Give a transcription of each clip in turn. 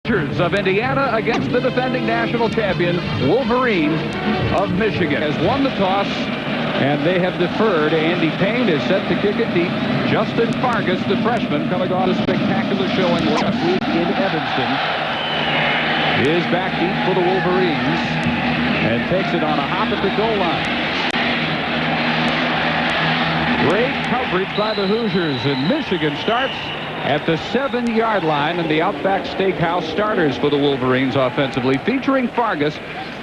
Of Indiana against the defending national champion Wolverines of Michigan has won the toss, and they have deferred. Andy Payne is set to kick it deep. Justin Fargas, the freshman, coming on a spectacular showing last week in Evanston, is back deep for the Wolverines and takes it on a hop at the goal line. Great coverage by the Hoosiers, and Michigan starts at the 7-yard line, and the Outback Steakhouse starters for the Wolverines offensively, featuring Fargas.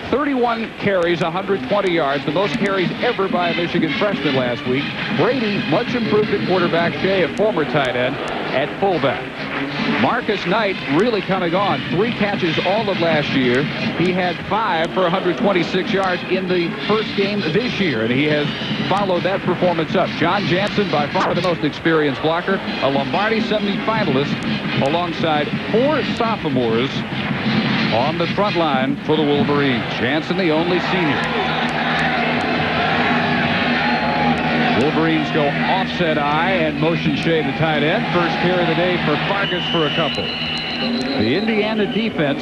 31 carries, 120 yards, the most carries ever by a Michigan freshman last week. Brady, much improved at quarterback. Shea, a former tight end, at fullback. Marcus Knight really coming on. 3 catches all of last year. He had 5 for 126 yards in the first game this year, and he has followed that performance up. John Jansen, by far the most experienced blocker, a Lombardi semi-finalist, alongside 4 sophomores on the front line for the Wolverines. Jansen, the only senior. Wolverines go offset eye and motion Shea, the tight end. First carry of the day for Fargas for a couple. The Indiana defense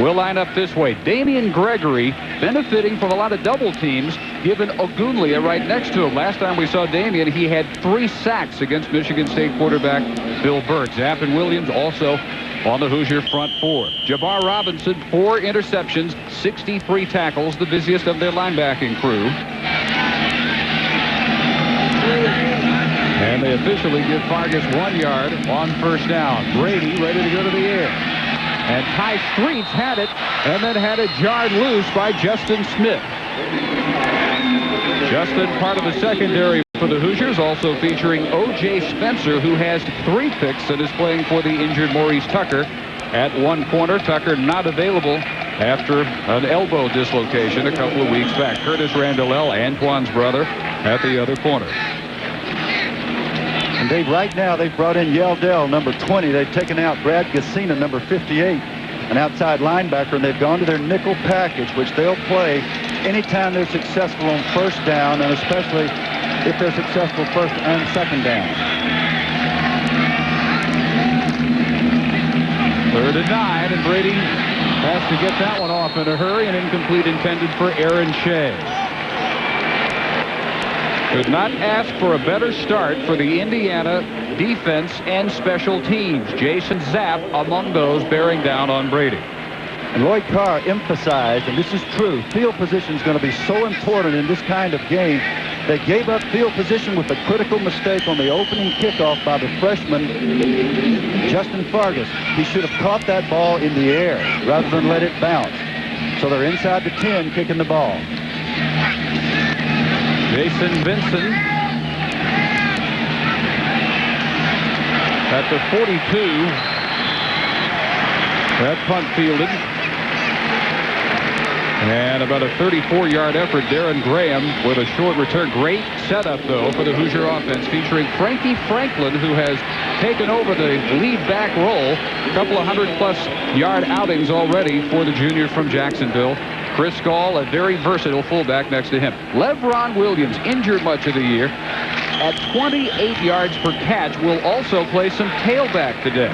will line up this way. Damian Gregory benefiting from a lot of double teams, given Ogunlia right next to him. Last time we saw Damian, he had 3 sacks against Michigan State quarterback Bill Burke. Zapp and Williams also on the Hoosier front 4. Jabbar Robinson, 4 interceptions, 63 tackles, the busiest of their linebacking crew. And they officially give Fargas 1 yard on first down. Brady ready to go to the air. And Ty Streets had it, and then had it jarred loose by Justin Smith. Justin, part of the secondary for the Hoosiers, also featuring O.J. Spencer, who has 3 picks and is playing for the injured Maurice Tucker at one corner. Tucker not available after an elbow dislocation a couple of weeks back. Curtis Randall, Antoine's brother, at the other corner. And Dave, right now they've brought in Yeldell, number 20. They've taken out Brad Gassina, number 58, an outside linebacker, and they've gone to their nickel package, which they'll play anytime they're successful on first down, and especially if they're successful first and second down. 3rd and 9, and Brady has to get that one off in a hurry, and incomplete intended for Aaron Shea. Could not ask for a better start for the Indiana defense and special teams. Jason Zapp among those bearing down on Brady. And Lloyd Carr emphasized, and this is true, field position is going to be so important in this kind of game. They gave up field position with a critical mistake on the opening kickoff by the freshman, Justin Fargas. He should have caught that ball in the air rather than let it bounce. So they're inside the 10 kicking the ball. Jason Vinson at the 42. That punt fielded. And about a 34-yard effort. Darren Graham with a short return. Great setup, though, for the Hoosier offense, featuring Frankie Franklin, who has taken over the lead back role. A couple of 100-plus yard outings already for the junior from Jacksonville. Chris Gall, a very versatile fullback next to him. Levron Williams, injured much of the year, at 28 yards per catch, will also play some tailback today.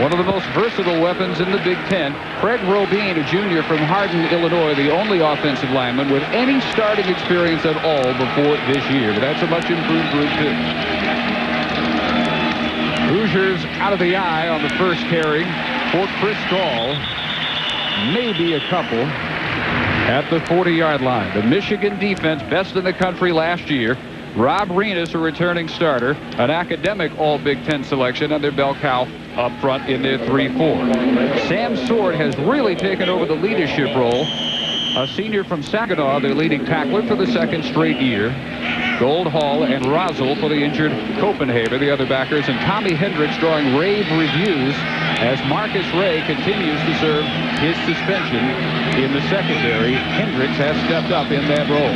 One of the most versatile weapons in the Big Ten. Craig Robine, a junior from Hardin, Illinois, the only offensive lineman with any starting experience at all before this year. But that's a much improved group, too. Hoosiers out of the eye on the first carry for Chris Gall. Maybe a couple at the 40-yard line. The Michigan defense, best in the country last year. Rob Renas, a returning starter, an academic All-Big Ten selection under bell cow up front in their 3-4. Sam Sword has really taken over the leadership role. A senior from Saginaw, their leading tackler for the 2nd straight year. Gold Hall and Rosel for the injured Copenhagen, the other backers, and Tommy Hendricks drawing rave reviews as Marcus Ray continues to serve his suspension in the secondary. Hendricks has stepped up in that role.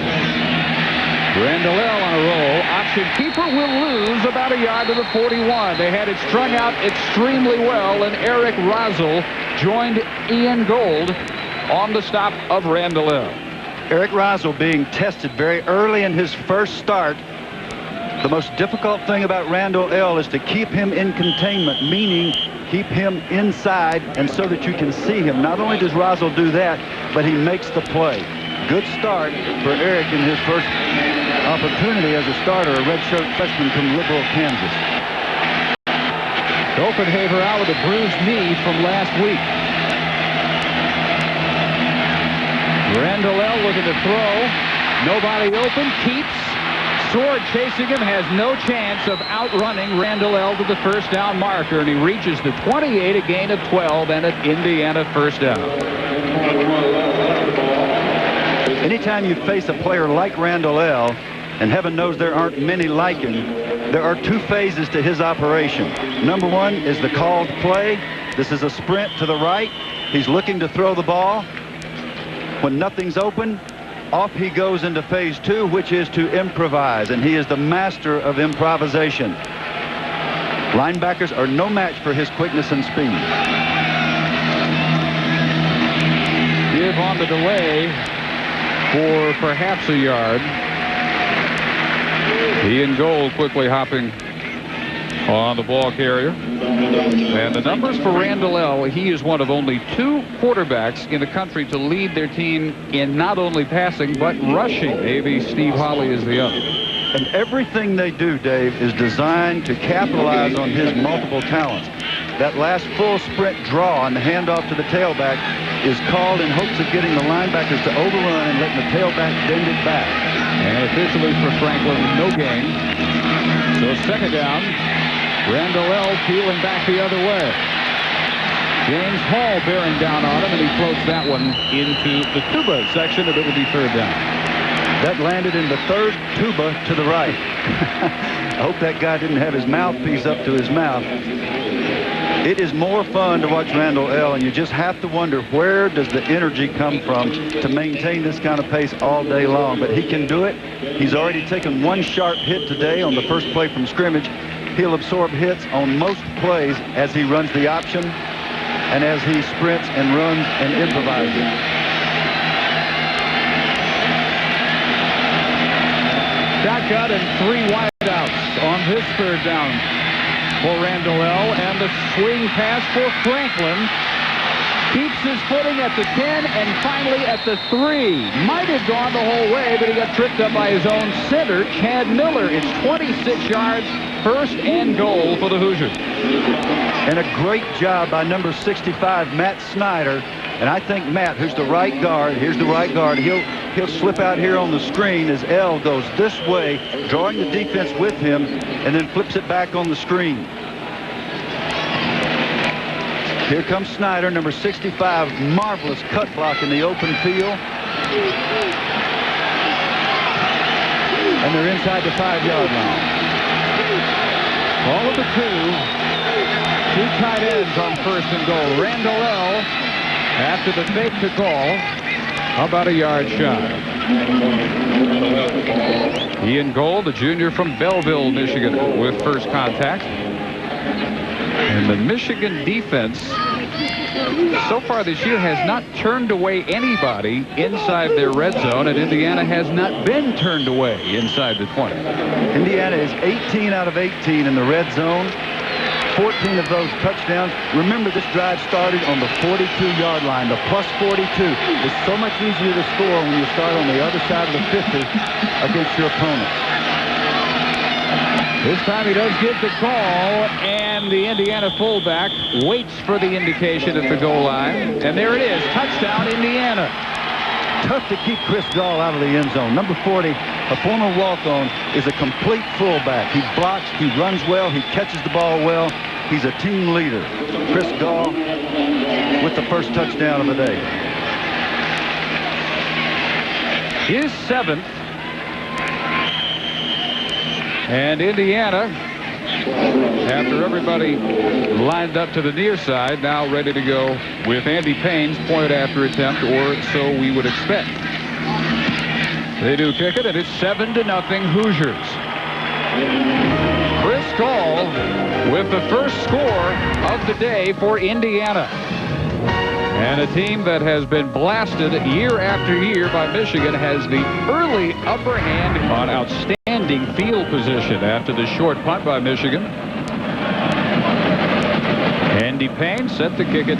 Randall on a roll. Option keeper will lose about a yard to the 41. They had it strung out extremely well, and Eric Rosel joined Ian Gold on the stop of Randall. Eric Rosel being tested very early in his first start. The most difficult thing about Randall is to keep him in containment, meaning Keep him inside and so that you can see him. Not only does Rosal do that, but he makes the play. Good start for Eric in his first opportunity as a starter, a redshirt freshman from Liberal, Kansas. Oppenhaver out with a bruised knee from last week. Randall looking to throw. Nobody open. Keeps. Sword chasing him, has no chance of outrunning Randall to the first down marker, and he reaches the 28, a gain of 12, and an Indiana first down. Anytime you face a player like Randall and heaven knows there aren't many like him, there are two phases to his operation. Number one is the called play. This is a sprint to the right. He's looking to throw the ball. When nothing's open, off he goes into phase two, which is to improvise, and he is the master of improvisation. Linebackers are no match for his quickness and speed. Give on the delay for perhaps a yard. He in goal, quickly hopping on the ball carrier. And the numbers for Randall he is one of only 2 quarterbacks in the country to lead their team in not only passing but rushing. Maybe Steve Holly is the other. And everything they do, Dave, is designed to capitalize on his multiple talents. That last full sprint draw and the handoff to the tailback is called in hopes of getting the linebackers to overrun and letting the tailback bend it back. And officially for Franklin, no gain. So second down. Randall peeling back the other way. James Hall bearing down on him, and he floats that one into the tuba section, and it will be third down. That landed in the third tuba to the right. I hope that guy didn't have his mouthpiece up to his mouth. It is more fun to watch Randall and you just have to wonder, where does the energy come from to maintain this kind of pace all day long? But he can do it. He's already taken one sharp hit today on the first play from scrimmage. He'll absorb hits on most plays as he runs the option and as he sprints and runs and improvises. Shotgun and 3 wideouts on this third down for Randall and the swing pass for Franklin. Keeps his footing at the 10 and finally at the 3. Might have gone the whole way, but he got tripped up by his own center, Chad Miller. It's 26 yards, first and goal for the Hoosiers. And a great job by number 65, Matt Snyder. And I think Matt, who's the right guard, here's the right guard, he'll slip out here on the screen as goes this way, drawing the defense with him, and then flips it back on the screen. Here comes Snyder, number 65, marvelous cut block in the open field. And they're inside the 5-yard line. All of the 2 tight ends on first and goal. Randall after the fake to call, how about a yard shy? He in goal, the junior from Belleville, Michigan, with first contact. And the Michigan defense so far this year has not turned away anybody inside their red zone, and Indiana has not been turned away inside the 20. Indiana is 18 out of 18 in the red zone. 14 of those touchdowns. Remember, this drive started on the 42-yard line. The plus 42 is so much easier to score when you start on the other side of the 50 against your opponent. This time he does get the call, and the Indiana fullback waits for the indication at the goal line. And there it is, touchdown Indiana. Tough to keep Chris Gall out of the end zone. Number 40, a former walk-on, is a complete fullback. He blocks, he runs well, he catches the ball well. He's a team leader. Chris Gall with the first touchdown of the day. His 7th. And Indiana, after everybody lined up to the near side, now ready to go with Andy Payne's point after attempt, or so we would expect. They do kick it, and it's 7-0 Hoosiers. Chris Gall with the first score of the day for Indiana. And a team that has been blasted year after year by Michigan has the early upper hand on outstanding field position after the short punt by Michigan. And Andy Payne set to kick it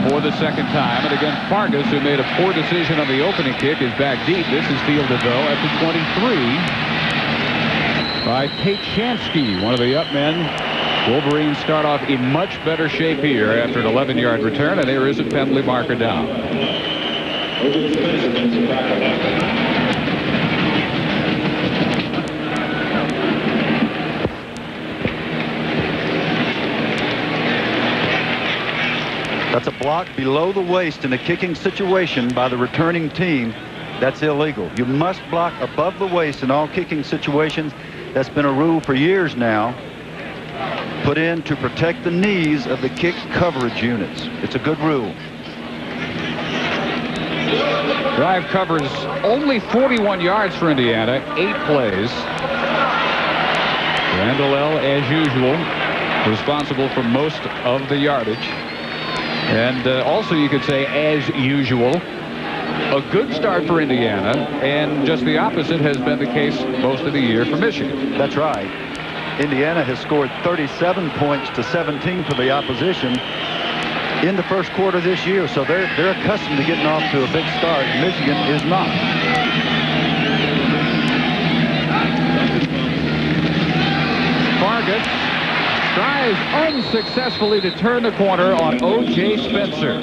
for the second time. And again, Fargas, who made a poor decision on the opening kick, is back deep. This is fielded, though, at the 23 by Tate Shansky, one of the up men. Wolverines start off in much better shape here after an 11-yard return, and there is a penalty marker down. That's a block below the waist in a kicking situation by the returning team. That's illegal. You must block above the waist in all kicking situations. That's been a rule for years now, put in to protect the knees of the kick coverage units. It's a good rule. Drive covers only 41 yards for Indiana, 8 plays. Randall, as usual, responsible for most of the yardage. And also, you could say, as usual, a good start for Indiana, and just the opposite has been the case most of the year for Michigan. That's right. Indiana has scored 37 points to 17 for the opposition in the first quarter this year, so they're accustomed to getting off to a big start. Michigan is not. Fargas tries unsuccessfully to turn the corner on O.J. Spencer.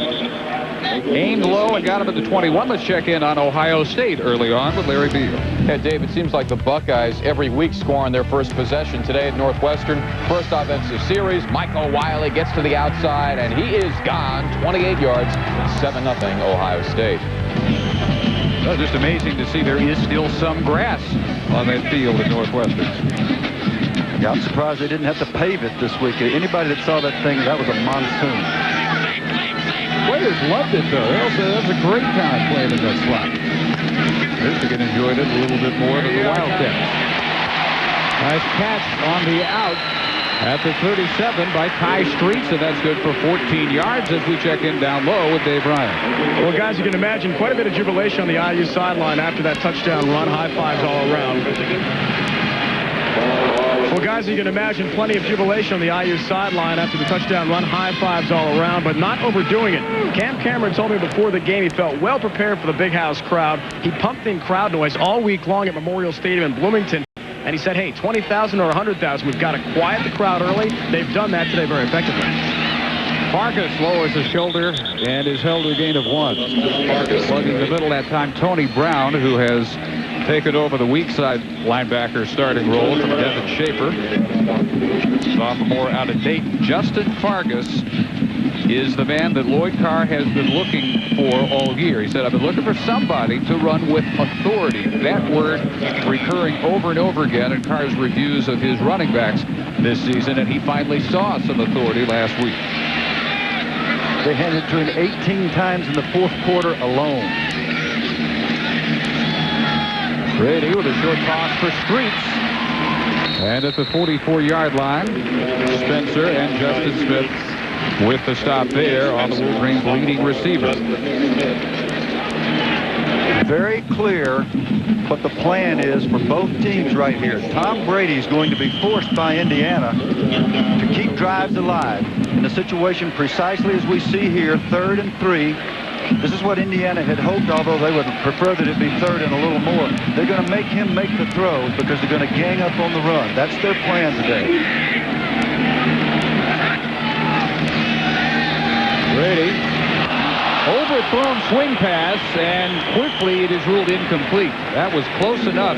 Aimed low and got him at the 21. Let's check in on Ohio State early on with Larry Beal. Yeah, Dave, it seems like the Buckeyes every week score on their first possession. Today at Northwestern, first offensive series. Michael Wiley gets to the outside, and he is gone. 28 yards, 7-0 Ohio State. Well, just amazing to see there is still some grass on that field at Northwestern. Yeah, I'm surprised they didn't have to pave it this week. Anybody that saw that thing, that was a monsoon. Players loved it, though. That's a great time playing in that slot. Michigan enjoyed it a little bit more than the Wildcats. Nice catch on the out at the 37 by Ty Streets, and that's good for 14 yards as we check in down low with Dave Ryan. Well, guys, you can imagine quite a bit of jubilation on the IU sideline after that touchdown run. High fives all around. Well, guys, you can imagine plenty of jubilation on the IU sideline after the touchdown run. High fives all around, but not overdoing it. Cam Cameron told me before the game he felt well prepared for the big house crowd. He pumped in crowd noise all week long at Memorial Stadium in Bloomington. And he said, hey, 20,000 or 100,000, we've got to quiet the crowd early. They've done that today very effectively. Fargas lowers his shoulder and is held to a gain of 1. Plugging the middle that time, Tony Brown, who has taken over the weak side linebacker starting role from Devin Schaefer. Sophomore out of Dayton. Justin Fargas is the man that Lloyd Carr has been looking for all year. He said, I've been looking for somebody to run with authority. That word recurring over and over again in Carr's reviews of his running backs this season, and he finally saw some authority last week. They handed to him 18 times in the fourth quarter alone. Brady with a short toss for Streets. And at the 44-yard line, Spencer and Justin Smith with the stop there on the Wolverines' leading receiver. Very clear what the plan is for both teams right here. Tom Brady is going to be forced by Indiana to keep drives alive in a situation precisely as we see here, 3rd and 3. This is what Indiana had hoped, although they would prefer that it be 3rd and a little more. They're going to make him make the throws because they're going to gang up on the run. That's their plan today. Brady, overthrown swing pass, and quickly it is ruled incomplete. That was close enough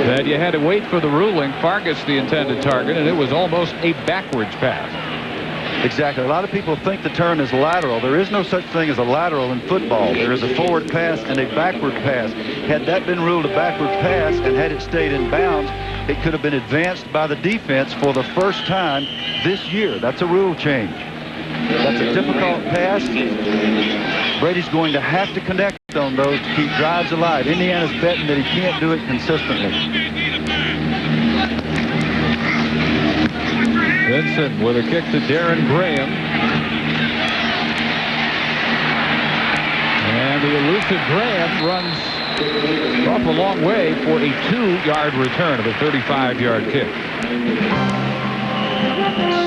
that you had to wait for the ruling. Fargas the intended target, and it was almost a backwards pass. Exactly. A lot of people think the term is lateral. There is no such thing as a lateral in football. There is a forward pass and a backward pass. Had that been ruled a backward pass and had it stayed in bounds, it could have been advanced by the defense for the first time this year. That's a rule change. That's a difficult pass. Brady's going to have to connect on those to keep drives alive. Indiana's betting that he can't do it consistently. Vincent with a kick to Darren Graham. And the elusive Graham runs off a long way for a 2-yard return of a 35-yard kick.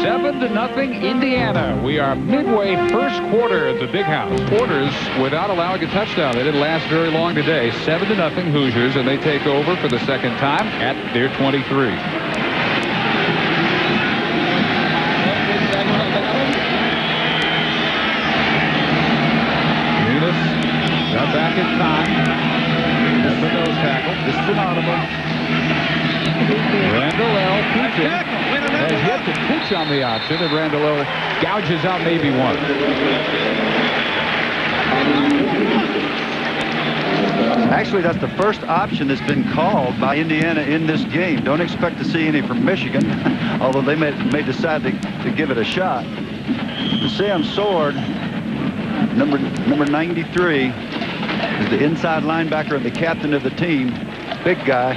7-0 Indiana. We are midway first quarter at the Big House. Quarters without allowing a touchdown. They didn't last very long today. 7-0 Hoosiers, and they take over for the second time at their 23. Got back in time. That's a nose tackle. This is an audible. Randall L. Clinching has yet to pitch on the option, and Randall L. gouges out maybe one. Actually, that's the first option that's been called by Indiana in this game. Don't expect to see any from Michigan, although they may decide to give it a shot. Sam Sword, number 93, is the inside linebacker and the captain of the team. Big guy.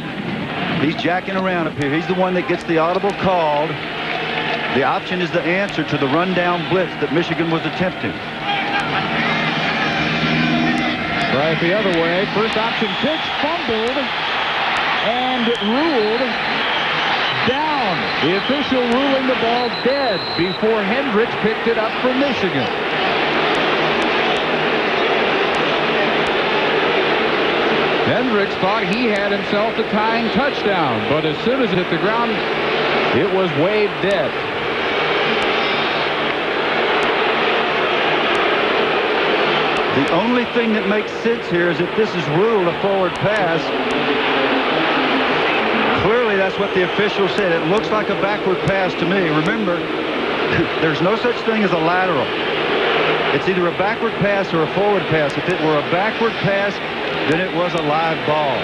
He's jacking around up here. He's the one that gets the audible called. The option is the answer to the rundown blitz that Michigan was attempting. Right the other way. First option pitch, fumbled, and ruled down. The official ruling the ball dead before Hendricks picked it up for Michigan. Hendricks thought he had himself a tying touchdown, but as soon as it hit the ground, it was waved dead. The only thing that makes sense here is that this is ruled a forward pass. Clearly, that's what the official said. It looks like a backward pass to me. Remember, there's no such thing as a lateral. It's either a backward pass or a forward pass. If it were a backward pass, then it was a live ball.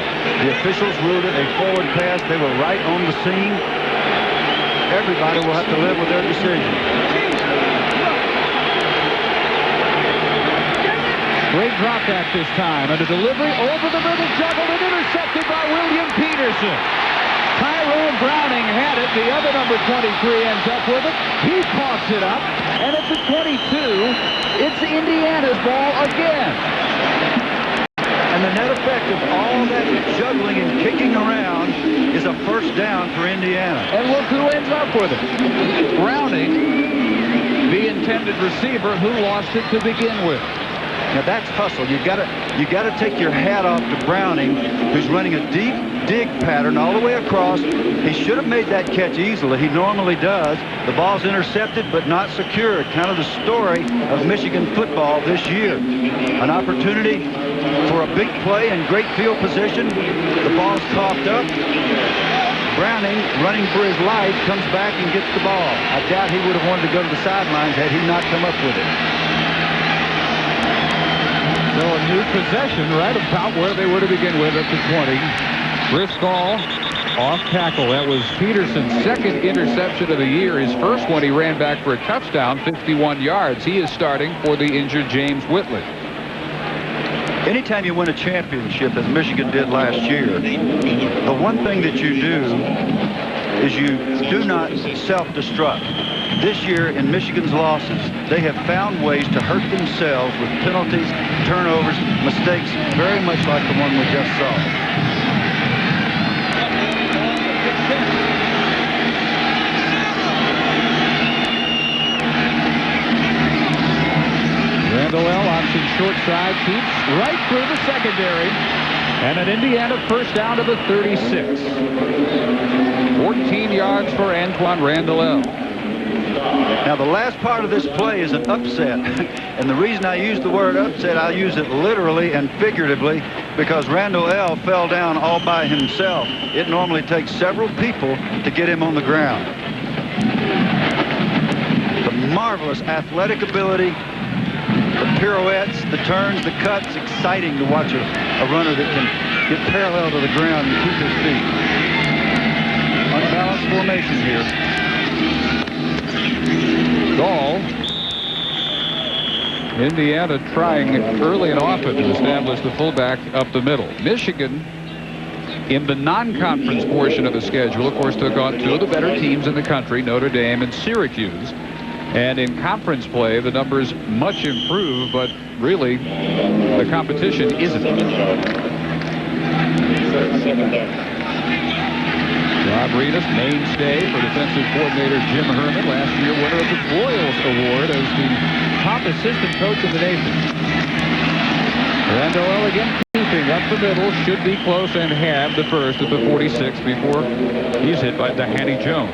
The officials ruled it a forward pass. They were right on the scene. Everybody will have to live with their decision. Great drop back this time, and a delivery over the middle, juggled and intercepted by William Peterson. Tyrone Browning had it. The other number 23 ends up with it. He coughs it up, and at the 22, it's Indiana's ball again. And the net effect of all that juggling and kicking around is a first down for Indiana. And look who ends up with it. Browning, the intended receiver who lost it to begin with. Now that's hustle. You gotta take your hat off to Browning, who's running a deep dig pattern all the way across. He should have made that catch easily. He normally does. The ball's intercepted but not secured. Kind of the story of Michigan football this year. An opportunity for a big play and great field position. The ball's coughed up. Browning, running for his life, comes back and gets the ball. I doubt he would have wanted to go to the sidelines had he not come up with it. So a new possession right about where they were to begin with at the 20. Driscoll off tackle. That was Peterson's second interception of the year. His first one he ran back for a touchdown, 51 yards. He is starting for the injured James Whitley. Anytime you win a championship, as Michigan did last year, the one thing that you do is you do not self-destruct. This year in Michigan's losses, they have found ways to hurt themselves with penalties, turnovers, mistakes, very much like the one we just saw. Randall L. option short side, keeps right through the secondary. And an Indiana first down to the 36. 14 yards for Antoine Randall L. Now, the last part of this play is an upset. And the reason I use the word upset, I use it literally and figuratively because Randall L. fell down all by himself. It normally takes several people to get him on the ground. The marvelous athletic ability, the pirouettes, the turns, the cuts, exciting to watch a runner that can get parallel to the ground and keep his feet. Unbalanced formation here. Gall. Indiana trying early and often to establish the fullback up the middle. Michigan, in the non-conference portion of the schedule, of course, took on two of the better teams in the country, Notre Dame and Syracuse. And in conference play, the numbers much improved, but really, the competition isn't. Bob Reedus, mainstay for defensive coordinator Jim Herman, last year winner of the Broyles Award as the top assistant coach in the nation. Randall Elligan keeping up the middle, should be close and have the first at the 46 before he's hit by Danny Jones.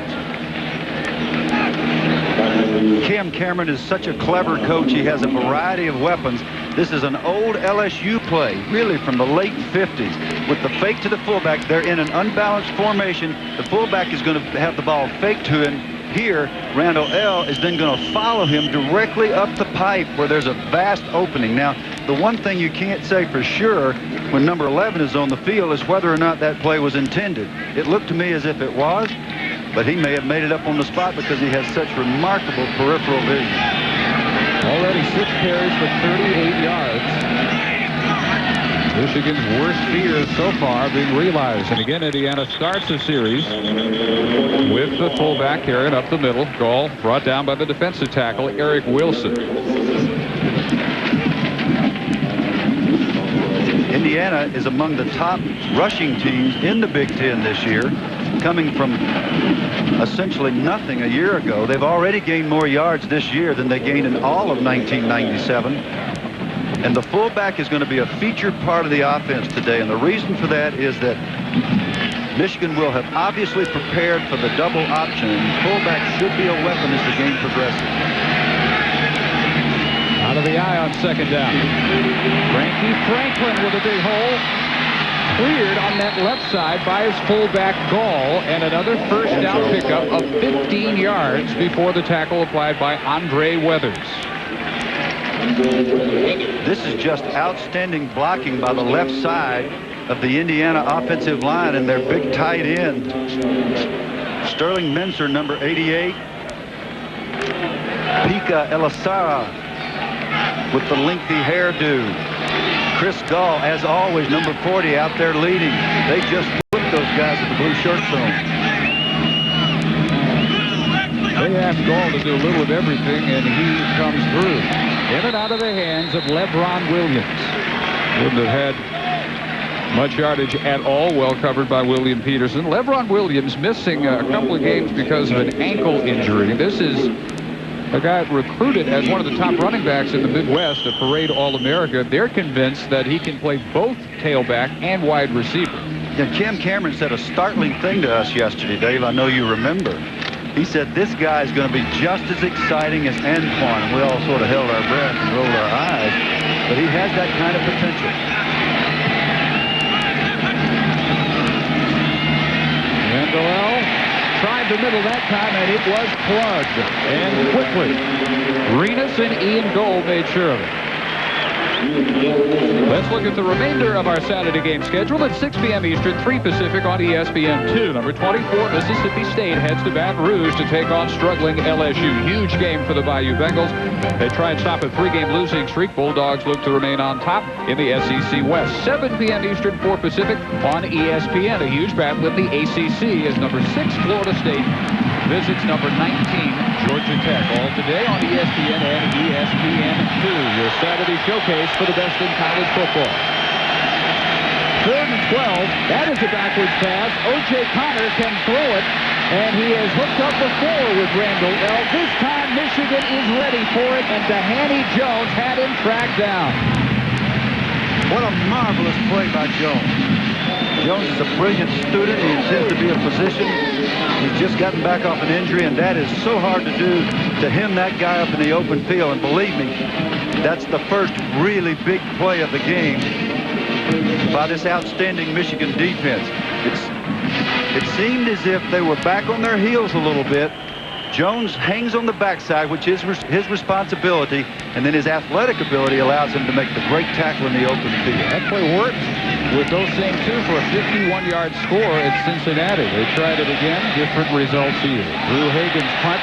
Cam Cameron is such a clever coach. He has a variety of weapons. This is an old LSU play, really from the late 50s. With the fake to the fullback, they're in an unbalanced formation. The fullback is going to have the ball faked to him. Here, Randall L. is then going to follow him directly up the pipe where there's a vast opening. Now, the one thing you can't say for sure when number 11 is on the field is whether or not that play was intended. It looked to me as if it was, but he may have made it up on the spot because he has such remarkable peripheral vision. Already 6 carries for 38 yards. Michigan's worst fears so far being realized. And again, Indiana starts the series with the fullback carrying up the middle. Gall brought down by the defensive tackle, Eric Wilson. Indiana is among the top rushing teams in the Big Ten this year, coming from essentially nothing a year ago. They've already gained more yards this year than they gained in all of 1997. And the fullback is going to be a featured part of the offense today. And the reason for that is that Michigan will have obviously prepared for the double option. And fullback should be a weapon as the game progresses. Out of the eye on second down. Frankie Franklin with a big hole. Cleared on that left side by his fullback Gall, and another first down pickup of 15 yards before the tackle applied by Andre Weathers. This is just outstanding blocking by the left side of the Indiana offensive line and their big tight end. Sterling Menser, number 88. Pika Elisara with the lengthy hairdo. Chris Gall, as always, number 40, out there leading. They just flipped those guys at the blue shirt zone. They asked Gall to do a little of everything, and he comes through. In and out of the hands of LeBron Williams. Wouldn't have had much yardage at all. Well covered by William Peterson. LeBron Williams missing a couple of games because of an ankle injury. This is a guy recruited as one of the top running backs in the Midwest, a parade All-America. They're convinced that he can play both tailback and wide receiver. Yeah, Cam Cameron said a startling thing to us yesterday, Dave. I know you remember. He said this guy is going to be just as exciting as Antoine. And we all sort of held our breath and rolled our eyes. But he has that kind of potential. Randall tried the middle that time, and it was plugged. And quickly, Reedus and Ian Gold made sure of it. Let's look at the remainder of our Saturday game schedule at 6 p.m. Eastern, 3 Pacific on ESPN2. Number 24, Mississippi State heads to Baton Rouge to take on struggling LSU. Huge game for the Bayou Bengals. They try and stop a 3-game losing streak. Bulldogs look to remain on top in the SEC West. 7 p.m. Eastern, 4 Pacific on ESPN. A huge battle in the ACC as number 6 Florida State visits number 19 Georgia Tech. All today on ESPN and ESPN2. Your Saturday showcase for the best in college football. 3rd and 12. That is a backwards pass. O.J. Connor can throw it, and he has hooked up the 4 with Randall L. This time Michigan is ready for it, and Danny Jones had him tracked down. What a marvelous play by Jones. Jones is a brilliant student. He intends to be a physician. He's just gotten back off an injury, and that is so hard to do, to hem that guy up in the open field. And believe me, that's the first really big play of the game by this outstanding Michigan defense. It seemed as if they were back on their heels a little bit. Jones hangs on the backside, which is his responsibility, and then his athletic ability allows him to make the great tackle in the open field. That play worked with those same 2 for a 51-yard score at Cincinnati. They tried it again, different results here. Drew Hagen's punt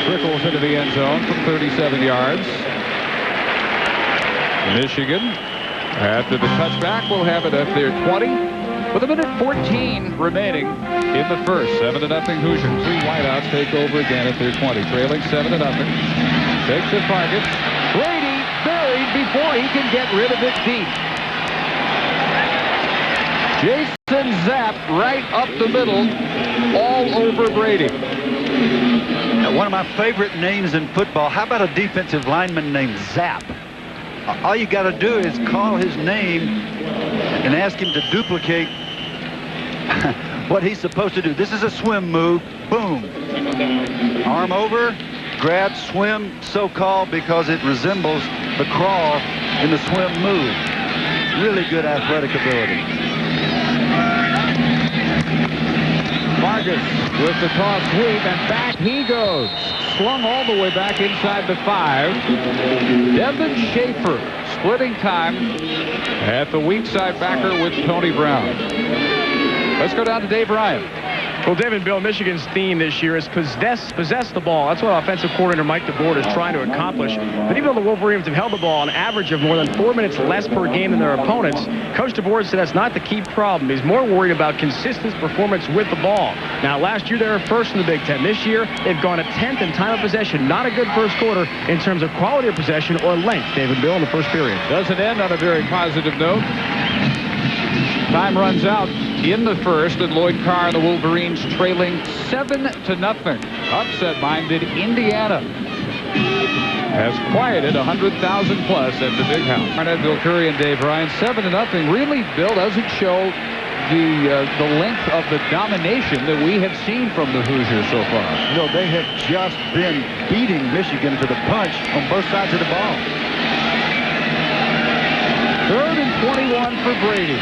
trickles into the end zone from 37 yards. Michigan, after the touchback, will have it at their 20. With a minute 14 remaining in the first. 7-0 Hoosiers. 3 wideouts take over again at their 20. Trailing 7-0. Takes the targets. Brady buried before he can get rid of it deep. Jason Zapp right up the middle, all over Brady. Now, one of my favorite names in football. How about a defensive lineman named Zapp? All you got to do is call his name and ask him to duplicate what he's supposed to do. This is a swim move. Boom. Arm over, grab, swim, so-called, because it resembles the crawl in the swim move. Really good athletic ability. Vargas with the toss sweep, and back he goes. Slung all the way back inside the 5. Devin Schaefer splitting time at the weak side backer with Tony Brown. Let's go down to Dave Ryan. Well, David, Bill, Michigan's theme this year is possess the ball. That's what offensive coordinator Mike DeBoer is trying to accomplish. But even though the Wolverines have held the ball an average of more than 4 minutes less per game than their opponents, Coach DeBoer said that's not the key problem. He's more worried about consistent performance with the ball. Now, last year they were first in the Big Ten. This year they've gone a 10th in time of possession. Not a good first quarter in terms of quality of possession or length, David, Bill, in the first period. Doesn't end on a very positive note. Time runs out in the first, and Lloyd Carr and the Wolverines trailing 7-0. Upset-minded Indiana has quieted 100,000 plus at the Big House. Arnett, Bill Curry, and Dave Ryan. 7-0 really, Bill, doesn't show the length of the domination that we have seen from the Hoosiers so far. No, they have just been beating Michigan to the punch on both sides of the ball. 3rd and 21 for Brady.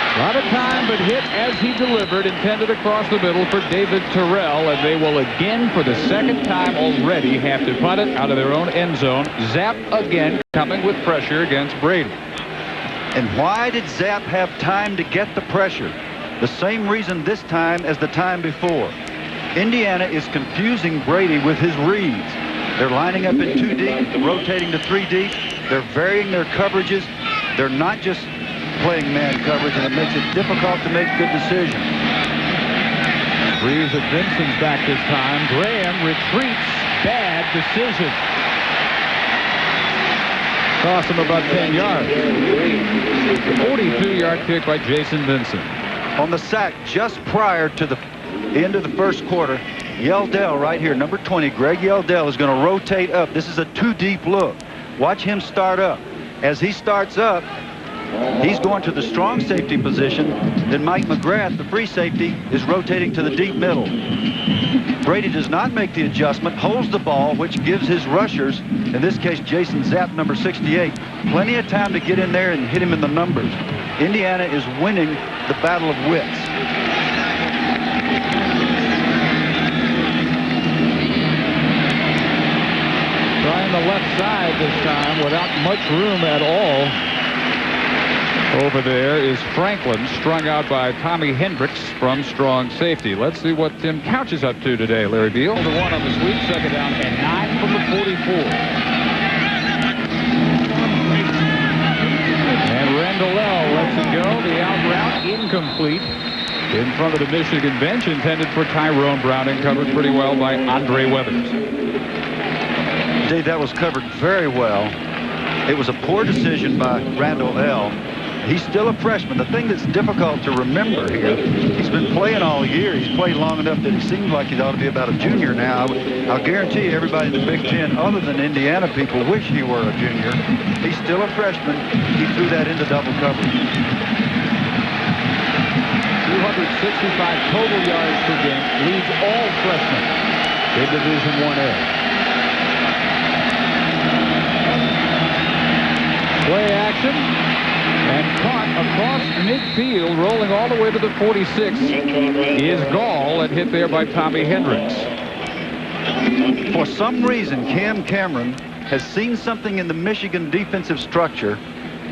A lot of time, but hit as he delivered, intended across the middle for David Terrell, and they will again, for the second time already, have to punt it out of their own end zone. Zapp again coming with pressure against Brady. And why did Zapp have time to get the pressure? The same reason this time as the time before. Indiana is confusing Brady with his reads. They're lining up in 2 deep, rotating to 3 deep. They're varying their coverages. They're not just playing man coverage, and it makes it difficult to make good decisions. Reeves at Vinson's back this time. Graham retreats. Bad decision. Cost him about 10 yards. 42-yard kick by Jason Vinson. On the sack just prior to the end of the first quarter, Yeldell right here, number 20, Greg Yeldell, is going to rotate up. This is a 2-deep look. Watch him start up. As he starts up, he's going to the strong safety position. Then Mike McGrath, the free safety, is rotating to the deep middle. Brady does not make the adjustment, holds the ball, which gives his rushers, in this case Jason Zapp, number 68, plenty of time to get in there and hit him in the numbers. Indiana is winning the battle of wits. Trying the left side this time without much room at all. Over there is Franklin, strung out by Tommy Hendricks from strong safety. Let's see what Tim Couch is up to today, Larry Beal. The 1 on the sweep, 2nd down and 9 from the 44. And Randall lets it go. The out route incomplete. In front of the Michigan bench, intended for Tyrone Browning, covered pretty well by Andre Weathers. Dave, that was covered very well. It was a poor decision by Randall L. He's still a freshman. The thing that's difficult to remember here, he's been playing all year. He's played long enough that he seems like he ought to be about a junior now. I'll guarantee you everybody in the Big Ten, other than Indiana people, wish he were a junior. He's still a freshman. He threw that into double coverage. 265 total yards per game, leads all freshmen in Division 1A. Play action, and caught across midfield, rolling all the way to the 46, is Gall, and hit there by Tommy Hendricks. For some reason, Cam Cameron has seen something in the Michigan defensive structure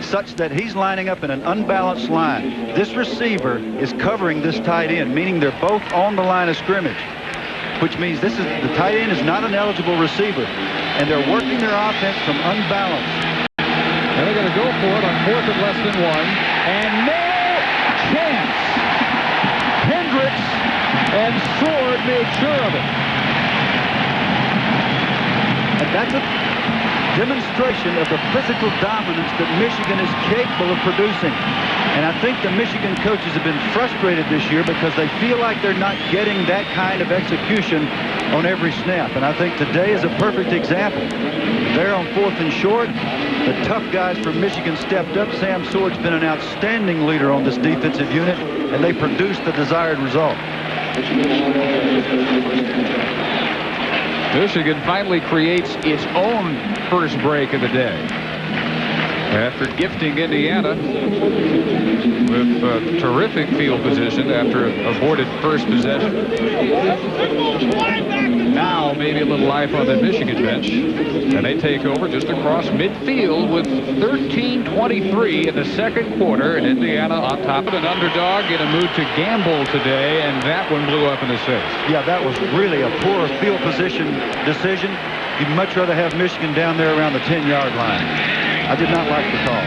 such that he's lining up in an unbalanced line. This receiver is covering this tight end, meaning they're both on the line of scrimmage, which means the tight end is not an eligible receiver, and they're working their offense from unbalanced. And they're going to go for it on 4th and less than 1. And no chance. Hendricks and Sword made sure of it. And that's a demonstration of the physical dominance that Michigan is capable of producing. And I think the Michigan coaches have been frustrated this year because they feel like they're not getting that kind of execution on every snap. And I think today is a perfect example. They're on 4th and short. The tough guys from Michigan stepped up. Sam Sword's been an outstanding leader on this defensive unit, and they produced the desired result. Michigan finally creates its own first break of the day after gifting Indiana with terrific field position after an aborted first possession. Now maybe a little life on that Michigan bench, and they take over just across midfield with 13:23 in the second quarter, and Indiana on top of an underdog in a mood to gamble today, and that one blew up in his face. Yeah, that was really a poor field position decision. You'd much rather have Michigan down there around the 10-yard line. I did not like the call.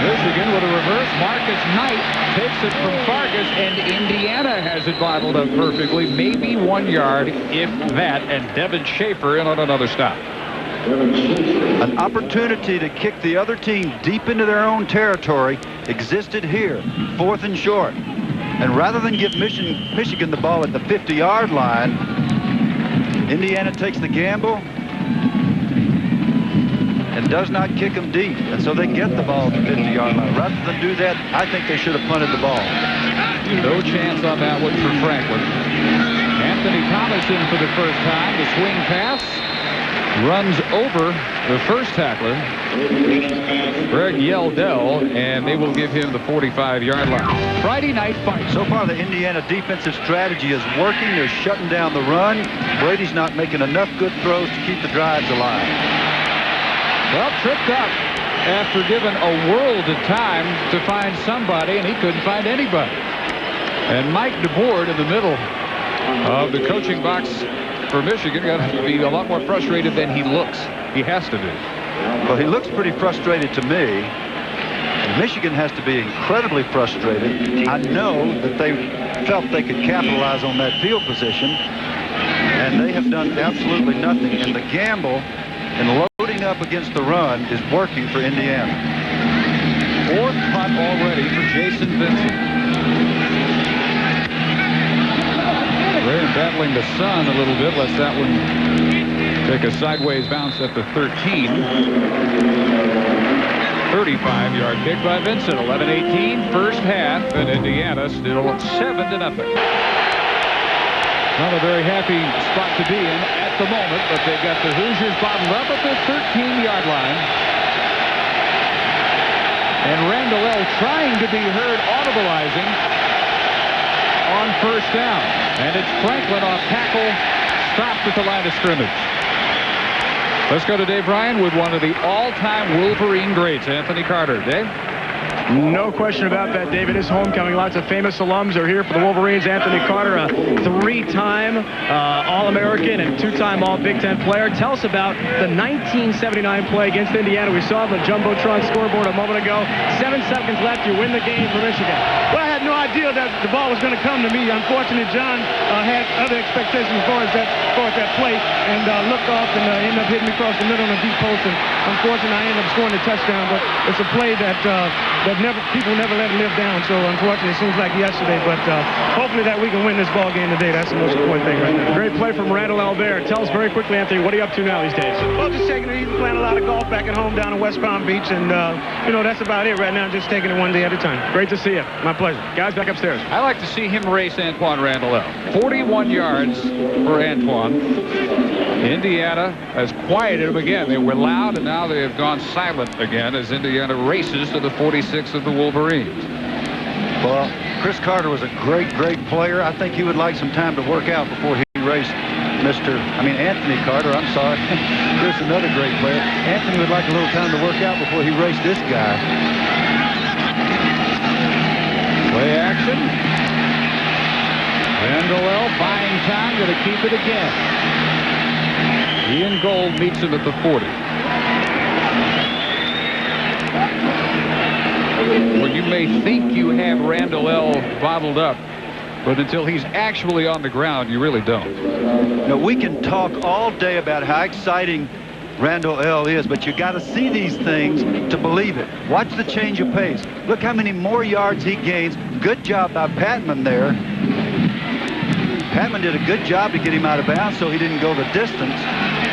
Michigan with a reverse. Marcus Knight takes it from Fargus, and Indiana has it bottled up perfectly. Maybe 1 yard, if that, and Devin Schaefer in on another stop. An opportunity to kick the other team deep into their own territory existed here, 4th and short. And rather than give Michigan the ball at the 50-yard line, Indiana takes the gamble and does not kick them deep. And so they get the ball at the 50-yard line. Rather than do that, I think they should have punted the ball. No chance on that one for Franklin. Anthony Thomas in for the first time. The swing pass runs over the first tackler, Greg Yeldell, and they will give him the 45-yard line. Friday night fight. So far, the Indiana defensive strategy is working. They're shutting down the run. Brady's not making enough good throws to keep the drives alive. Well, tripped up after given a world of time to find somebody, and he couldn't find anybody. And Mike DeBoard in the middle of the coaching box for Michigan got to be a lot more frustrated than he looks. He has to be. Well, he looks pretty frustrated to me. And Michigan has to be incredibly frustrated. I know that they felt they could capitalize on that field position, and they have done absolutely nothing. And the gamble and loading up against the run is working for Indiana. 4th punt already for Jason Vincent. They're battling the sun a little bit. Lets that one take a sideways bounce at the 13. 35-yard kick by Vincent. 11-18 first half, and Indiana still 7-0. Not a very happy spot to be in at the moment, but they've got the Hoosiers bottled up at the 13-yard line. And Randall L. trying to be heard audibleizing on first down. And it's Franklin off tackle, stopped at the line of scrimmage. Let's go to Dave Ryan with one of the all-time Wolverine greats, Anthony Carter. Dave? No question about that, David. It's homecoming. Lots of famous alums are here for the Wolverines. Anthony Carter, a 3-time All-American and 2-time All-Big Ten player. Tell us about the 1979 play against Indiana. We saw the Jumbotron scoreboard a moment ago. 7 seconds left. You win the game for Michigan. Well, I had no idea that the ball was going to come to me. Unfortunately, John had other expectations as far as that play, and looked off and ended up hitting me across the middle on a deep post. And unfortunately, I ended up scoring a touchdown. But it's a play that people never let it live down. So unfortunately, it seems like yesterday. But hopefully that we can win this ball game today. That's the most important thing right now. Great play from Randall Albert. Tell us very quickly, Anthony, what are you up to now these days? Well, just taking it easy, playing a lot of golf back at home down in West Palm Beach, and that's about it right now. Just taking it one day at a time. Great to see you. My pleasure. Guys, back upstairs. I like to see him race Antoine Randall L. 41 yards for Antoine. Indiana has quieted him again. They were loud, and now they have gone silent again as Indiana races to the 46 of the Wolverines. Well, Chris Carter was a great player. I think he would like some time to work out before he raced Anthony Carter. I'm sorry. Chris, another great player. Anthony would like a little time to work out before he raced this guy. Play action. Randall L. buying time, going to keep it again. Ian Gold meets him at the 40. Well, you may think you have Randall L. bottled up, but until he's actually on the ground, you really don't. Now, we can talk all day about how exciting Randall L. is, but you got to see these things to believe it. Watch the change of pace. Look how many more yards he gains. Good job by Patman there. Patman did a good job to get him out of bounds so he didn't go the distance.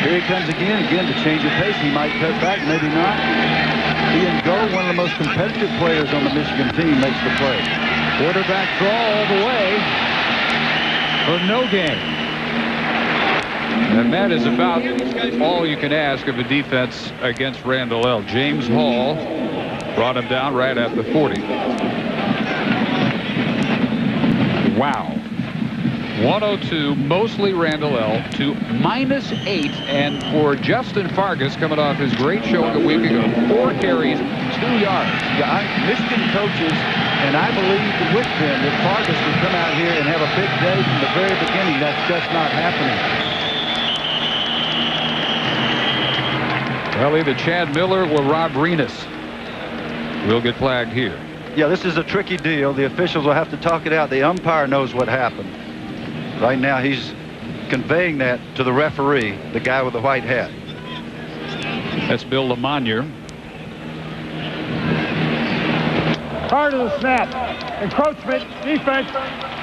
Here he comes again the change of pace. He might cut back, maybe not. Ian Gold, one of the most competitive players on the Michigan team, makes the play. Quarterback draw all the way for no gain. And that is about all you can ask of a defense against Randall L. James Hall brought him down right at the 40. Wow. 102, mostly Randall L. to -8. And for Justin Fargas, coming off his great showing a week ago, 4 carries, 2 yards. Yeah, Michigan coaches, and I believe with them that Fargas would come out here and have a big day from the very beginning. That's just not happening. Well, either Chad Miller or Rob Renas will get flagged here. Yeah, this is a tricky deal. The officials will have to talk it out. The umpire knows what happened. Right now, he's conveying that to the referee, the guy with the white hat. That's Bill Lamonier. Prior to the snap, encroachment, defense,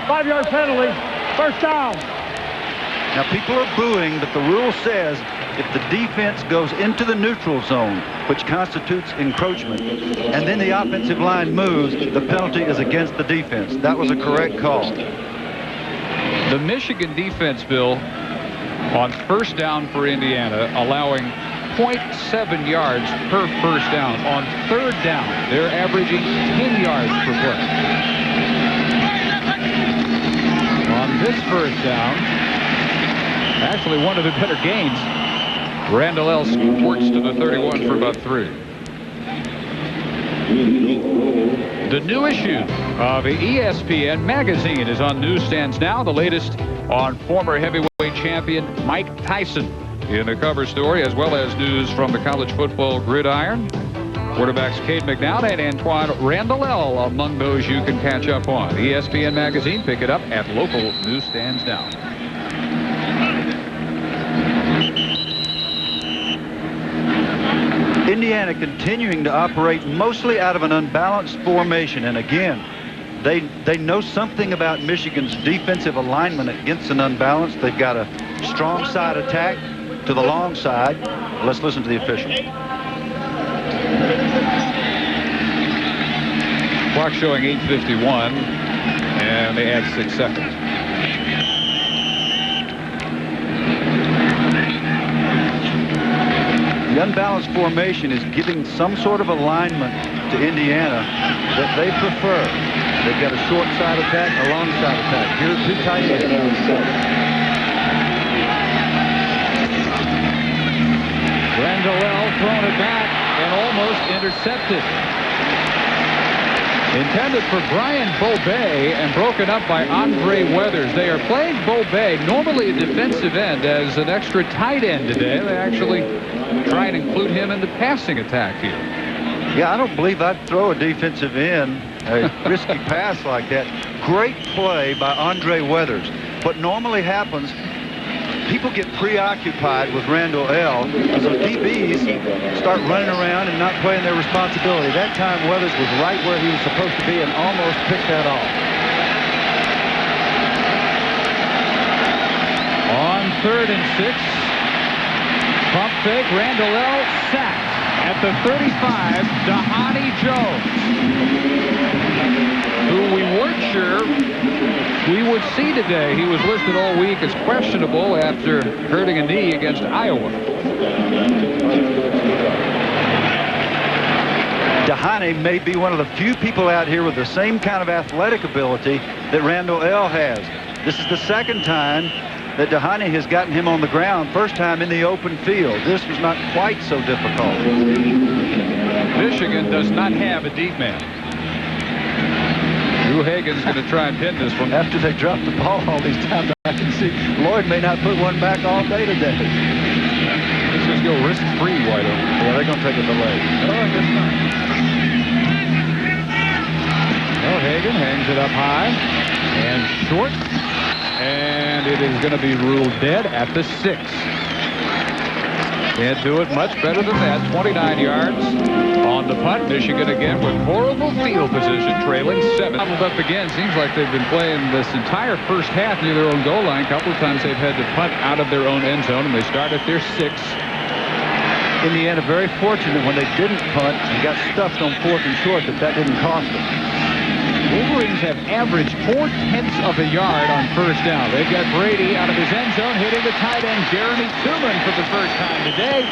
5-yard penalty, first down. Now, people are booing, but the rule says if the defense goes into the neutral zone, which constitutes encroachment, and then the offensive line moves, the penalty is against the defense. That was a correct call. The Michigan defense, Bill, on first down for Indiana, allowing 0.7 yards per first down. On third down, they're averaging 10 yards per play. On this first down, actually one of the better gains, Randall L. squirts to the 31 for about 3. The new issue of ESPN magazine is on newsstands now. The latest on former heavyweight champion Mike Tyson in the cover story, as well as news from the college football gridiron. Quarterbacks Cade McNown and Antoine Randall L. among those you can catch up on. ESPN magazine, pick it up at local newsstands now. Indiana continuing to operate mostly out of an unbalanced formation. And again, they know something about Michigan's defensive alignment against an unbalanced. They've got a strong side attack to the long side. Let's listen to the official. Clock showing 8:51, and they add 6 seconds. The unbalanced formation is giving some sort of alignment to Indiana that they prefer. They've got a short side attack, a long side attack. Here's 2 tight ends. Randall L. thrown it back and almost intercepted. Intended for Brian Bobay and broken up by Andre Weathers. They are playing Bobay, normally a defensive end, as an extra tight end today. They actually try and include him in the passing attack here. Yeah, I don't believe I'd throw a defensive end a risky pass like that. Great play by Andre Weathers. What normally happens, people get preoccupied with Randall L. So DBs start running around and not playing their responsibility. That time Weathers was right where he was supposed to be and almost picked that off. On 3rd and 6, pump fake, Randall L. sacked at the 35, Dhani Jones, who we weren't sure we would see today. He was listed all week as questionable after hurting a knee against Iowa. Dhani may be one of the few people out here with the same kind of athletic ability that Randall L. has. This is the second time that Dhani has gotten him on the ground. First time in the open field. This was not quite so difficult. Michigan does not have a deep man. Drew Hagen's going to try and pin this one. After they dropped the ball all these times, I can see Lloyd may not put one back all day today. Let's just go risk-free wide open. Yeah, they're going to take a delay. Oh, I guess not. Well, Hagen hangs it up high and short. And it is going to be ruled dead at the 6. Can't do it much better than that. 29 yards on the punt. Michigan again with horrible field position, trailing 7. Doubled up again. Seems like they've been playing this entire first half near their own goal line. A couple of times they've had to punt out of their own end zone, and they start at their 6. Indiana very fortunate when they didn't punt and got stuffed on 4th and short that didn't cost them. Wolverines have averaged 0.4 of a yard on first down. They've got Brady out of his end zone, hitting the tight end Jeremy Tooman for the first time today.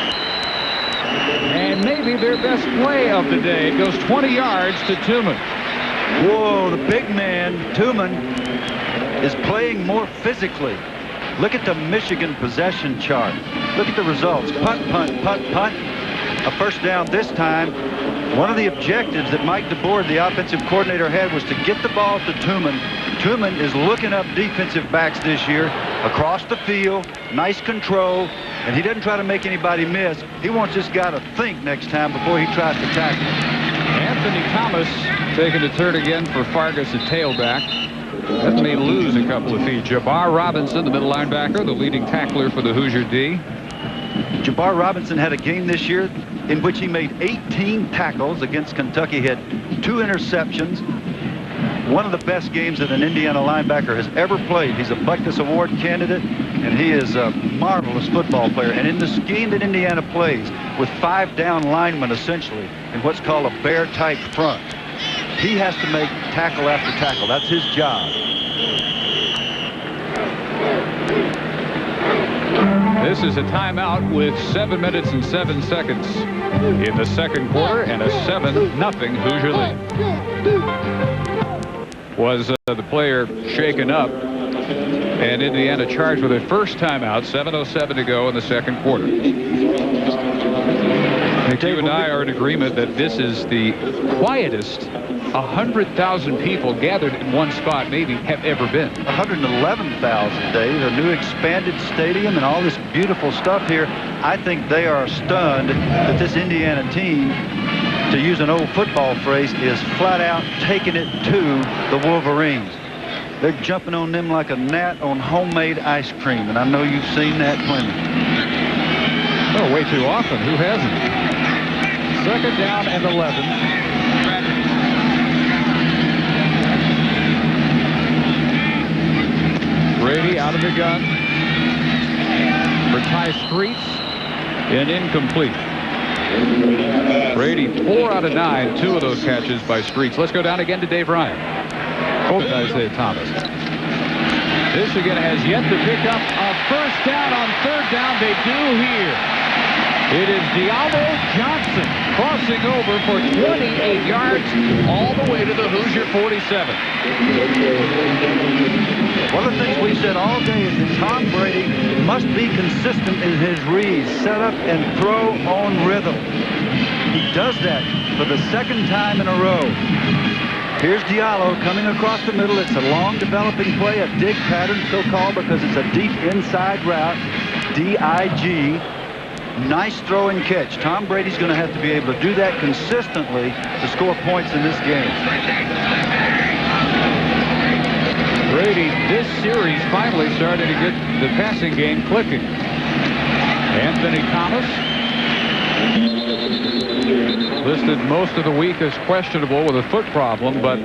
And maybe their best play of the day. It goes 20 yards to Tooman. Whoa, the big man, Tooman, is playing more physically. Look at the Michigan possession chart. Look at the results. Punt, punt, punt, punt. A first down this time. One of the objectives that Mike DeBoer, the offensive coordinator, had was to get the ball to Tooman. Tooman is looking up defensive backs this year across the field. Nice control. And he doesn't try to make anybody miss. He wants this guy to think next time before he tries to tackle. Anthony Thomas taking a turn again for Fargus at tailback. That may lose a couple of feet. Jabbar Robinson, the middle linebacker, the leading tackler for the Hoosier D. Jabbar Robinson had a game this year in which he made 18 tackles against Kentucky. He had 2 interceptions. One of the best games that an Indiana linebacker has ever played. He's a Butkus Award candidate, and he is a marvelous football player. And in the scheme that Indiana plays, with 5 down linemen essentially, in what's called a bear-type front, he has to make tackle after tackle. That's his job. This is a timeout with 7 minutes and 7 seconds in the second quarter, and a 7-0 Hoosier lead. Was the player shaken up, and Indiana charged with a first timeout. 7:07 to go in the second quarter. I think you and I are in agreement that this is the quietest 100,000 people gathered in one spot maybe have ever been. 111,000, Dave. A new expanded stadium and all this beautiful stuff here. I think they are stunned that this Indiana team, to use an old football phrase, is flat out taking it to the Wolverines. They're jumping on them like a gnat on homemade ice cream, and I know you've seen that plenty. Oh, way too often. Who hasn't? Second down and 11. Brady out of the gun for Ty Streets, and incomplete. Brady 4 out of 9, 2 of those catches by Streets. Let's go down again to Dave Ryan. Isaiah Thomas. Michigan has yet to pick up a first down on third down. They do here. It is Diallo Johnson crossing over for 28 yards all the way to the Hoosier 47. One of the things we said all day is that Tom Brady must be consistent in his reads, set up and throw on rhythm. He does that for the second time in a row. Here's Diallo coming across the middle. It's a long developing play, a dig pattern so-called because it's a deep inside route, D-I-G. Nice throw and catch. Tom Brady's going to have to be able to do that consistently to score points in this game. Brady, this series finally started to get the passing game clicking. Anthony Thomas listed most of the week as questionable with a foot problem, but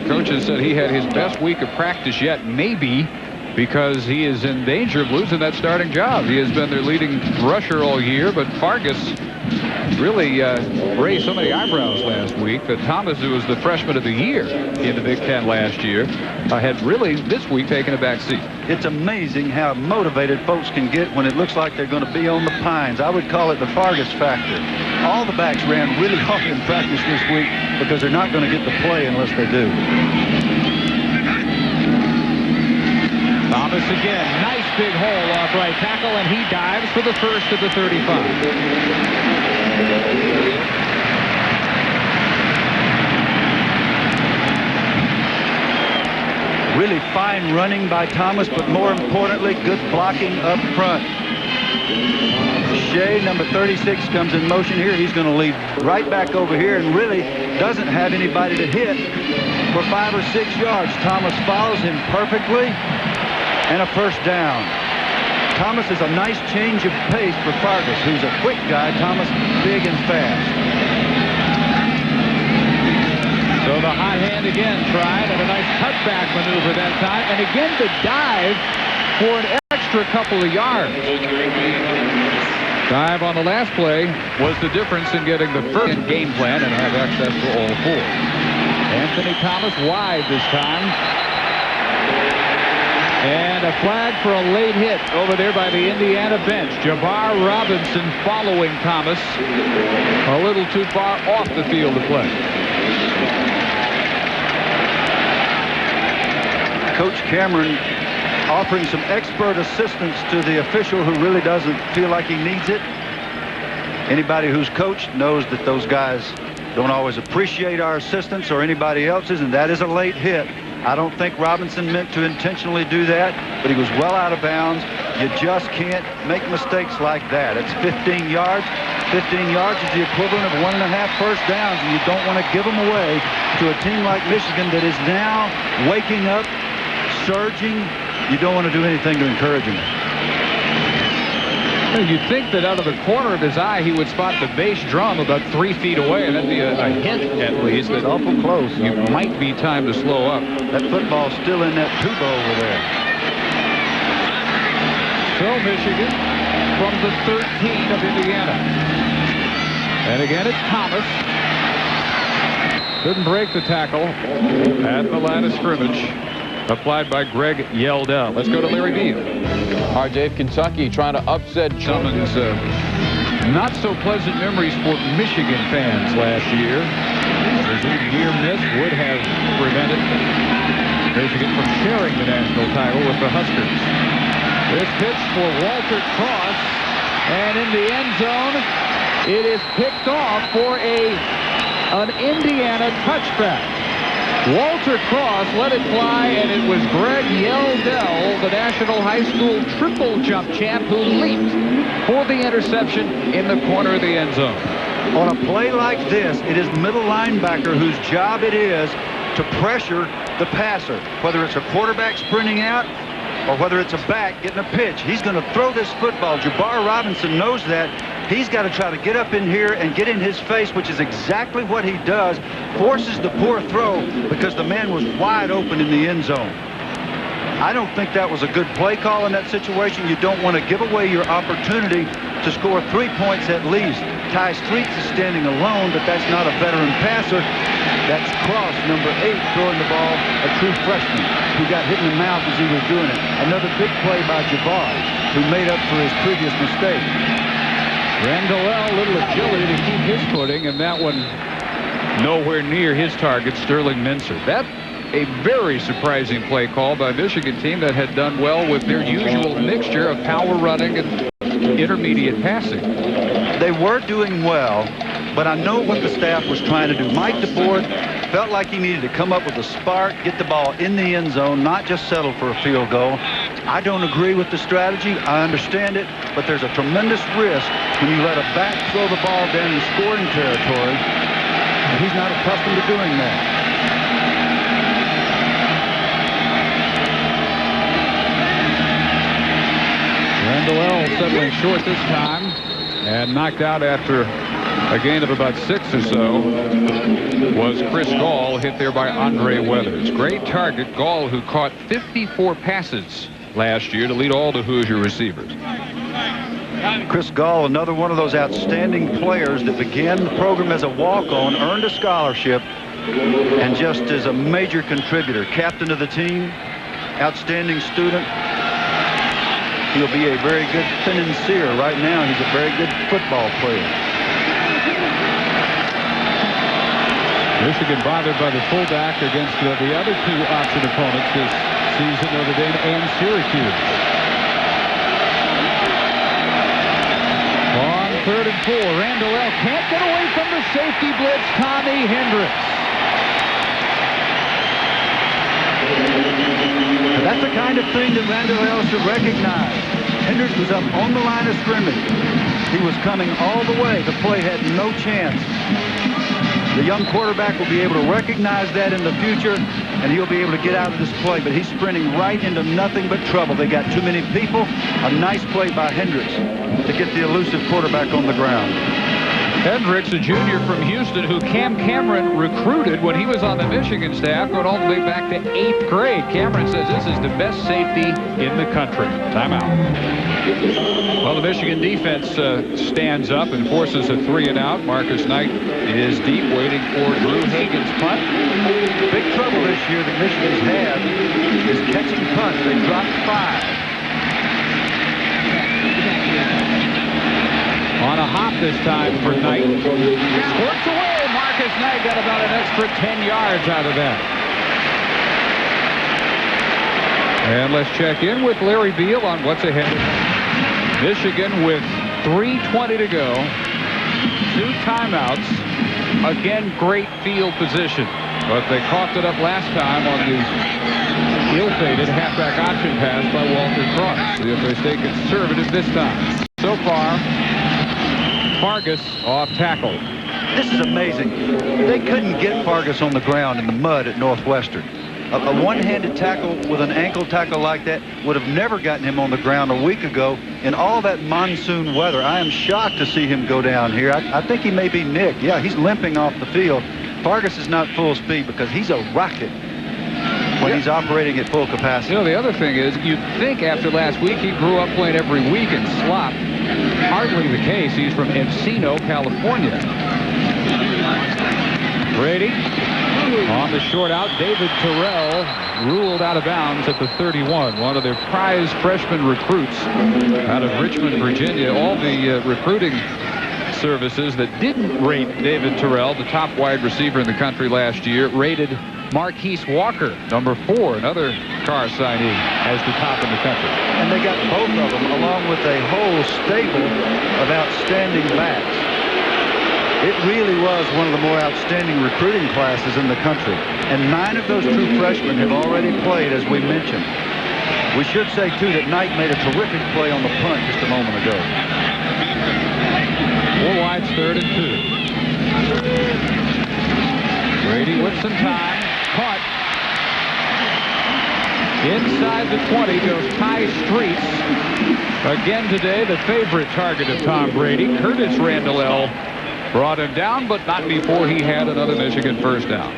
coaches said he had his best week of practice yet, maybe because he is in danger of losing that starting job. He has been their leading rusher all year, but Fargus really raised so many eyebrows last week that Thomas, who was the freshman of the year in the Big Ten last year, had really this week taken a back seat. It's amazing how motivated folks can get when it looks like they're going to be on the pines. I would call it the Fargus factor. All the backs ran really hard in practice this week because they're not going to get to play unless they do. Thomas again, nice big hole off right tackle, and he dives for the first of the 35. Really fine running by Thomas, but more importantly, good blocking up front. Shea, number 36, comes in motion here. He's going to lead right back over here and really doesn't have anybody to hit for 5 or 6 yards. Thomas follows him perfectly, and a first down. Thomas is a nice change of pace for Fargus, who's a quick guy. Thomas, big and fast. So the high hand again tried, and a nice cutback maneuver that time. And again the dive for an extra couple of yards. Dive on the last play was the difference in getting the first game plan and have access to all four. Anthony Thomas wide this time. And a flag for a late hit over there by the Indiana bench. Jabbar Robinson following Thomas a little too far off the field of play. Coach Cameron offering some expert assistance to the official who really doesn't feel like he needs it. Anybody who's coached knows that those guys don't always appreciate our assistance or anybody else's, and that is a late hit. I don't think Robinson meant to intentionally do that, but he was well out of bounds. You just can't make mistakes like that. It's 15 yards. 15 yards is the equivalent of 1.5 first downs, and you don't want to give them away to a team like Michigan that is now waking up, surging. You don't want to do anything to encourage him. You'd think that out of the corner of his eye he would spot the bass drum about 3 feet away, and that'd be a hint at least that awful close. You might be time to slow up. That football's still in that tuba over there. So Michigan from the 13 of Indiana. And again it's Thomas. Couldn't break the tackle at the line of scrimmage. Applied by Greg Yeldell. Let's go to Larry Beal. All right, Dave, Kentucky trying to upset Summons not so pleasant memories for Michigan fans last year. The near miss would have prevented Michigan from sharing the national title with the Huskers. This pitch for Walter Cross, and in the end zone, it is picked off for an Indiana touchback. Walter Cross let it fly, and it was Greg Yeldell, the national high school triple jump champ, who leaped for the interception in the corner of the end zone. On a play like this, it is middle linebacker whose job it is to pressure the passer, whether it's a quarterback sprinting out or whether it's a back getting a pitch. He's going to throw this football. Jabbar Robinson knows that. He's got to try to get up in here and get in his face, which is exactly what he does. Forces the poor throw because the man was wide open in the end zone. I don't think that was a good play call in that situation. You don't want to give away your opportunity to score 3 points at least. Ty Streets is standing alone, but that's not a veteran passer. That's Cross, number 8, throwing the ball, a true freshman who got hit in the mouth as he was doing it. Another big play by Jabbar, who made up for his previous mistake. Randall, little agility to keep his footing, and that one nowhere near his target, Sterling Mincer. That's a very surprising play call by a Michigan team that had done well with their usual mixture of power running and intermediate passing. They were doing well, but I know what the staff was trying to do. Mike DeBoer felt like he needed to come up with a spark, get the ball in the end zone, not just settle for a field goal. I don't agree with the strategy. I understand it, but there's a tremendous risk when you let a back throw the ball down in scoring territory, and he's not accustomed to doing that. Randall settling short this time and knocked out after a gain of about 6 or so was Chris Gall, hit there by Andre Weathers. Great target. Gall, who caught 54 passes last year to lead all the Hoosier receivers. Chris Gall, another one of those outstanding players that began the program as a walk-on, earned a scholarship, and just is a major contributor. Captain of the team, outstanding student. He'll be a very good financier. Right now, he's a very good football player. Michigan bothered by the fullback against the other 2 option opponents this season, Notre Dame and Syracuse. On 3rd and 4, Randall can't get away from the safety blitz. Tommy Hendricks. That's the kind of thing that Randall should recognize. Hendricks was up on the line of scrimmage. He was coming all the way. The play had no chance. The young quarterback will be able to recognize that in the future and he'll be able to get out of this play. But he's sprinting right into nothing but trouble. They got too many people. A nice play by Hendricks to get the elusive quarterback on the ground. Hendricks, a junior from Houston, who Cam Cameron recruited when he was on the Michigan staff, going all the way back to 8th grade. Cameron says this is the best safety in the country. Timeout. Well, the Michigan defense stands up and forces a 3-and-out. Marcus Knight is deep, waiting for Drew Hagen's punt. Big trouble this year that Michigan's had is catching punts. They dropped 5. On a hop this time for Knight. Squirts away. Marcus Knight got about an extra 10 yards out of that. And let's check in with Larry Beal on what's ahead. Michigan with 3:20 to go. 2 timeouts. Again, great field position. But they coughed it up last time on the ill-fated halfback option pass by Walter Cross. See if they stay conservative this time. So far, Fargus off tackle. This is amazing. They couldn't get Fargus on the ground in the mud at Northwestern. A one-handed tackle with an ankle tackle like that would have never gotten him on the ground a week ago in all that monsoon weather. I am shocked to see him go down here. I think he may be nicked. Yeah, he's limping off the field. Fargus is not full speed because he's a rocket when he's operating at full capacity. You know, the other thing is, you'd think after last week he grew up playing every week in slop. Hardly the case. He's from Encino, California. Brady on the short out. David Terrell ruled out of bounds at the 31. One of their prize freshman recruits out of Richmond, Virginia. All the recruiting services that didn't rate David Terrell, the top wide receiver in the country last year, rated Marquise Walker, number 4, another car signee, as the top in the country. And they got both of them, along with a whole stable of outstanding backs. It really was one of the more outstanding recruiting classes in the country. And 9 of those true freshmen have already played, as we mentioned. We should say, too, that Knight made a terrific play on the punt just a moment ago. 4 wides, 3rd and 2. Brady with some time. Caught. Inside the 20 goes Ty Streets. Again today, the favorite target of Tom Brady. Curtis Randall brought him down, but not before he had another Michigan first down.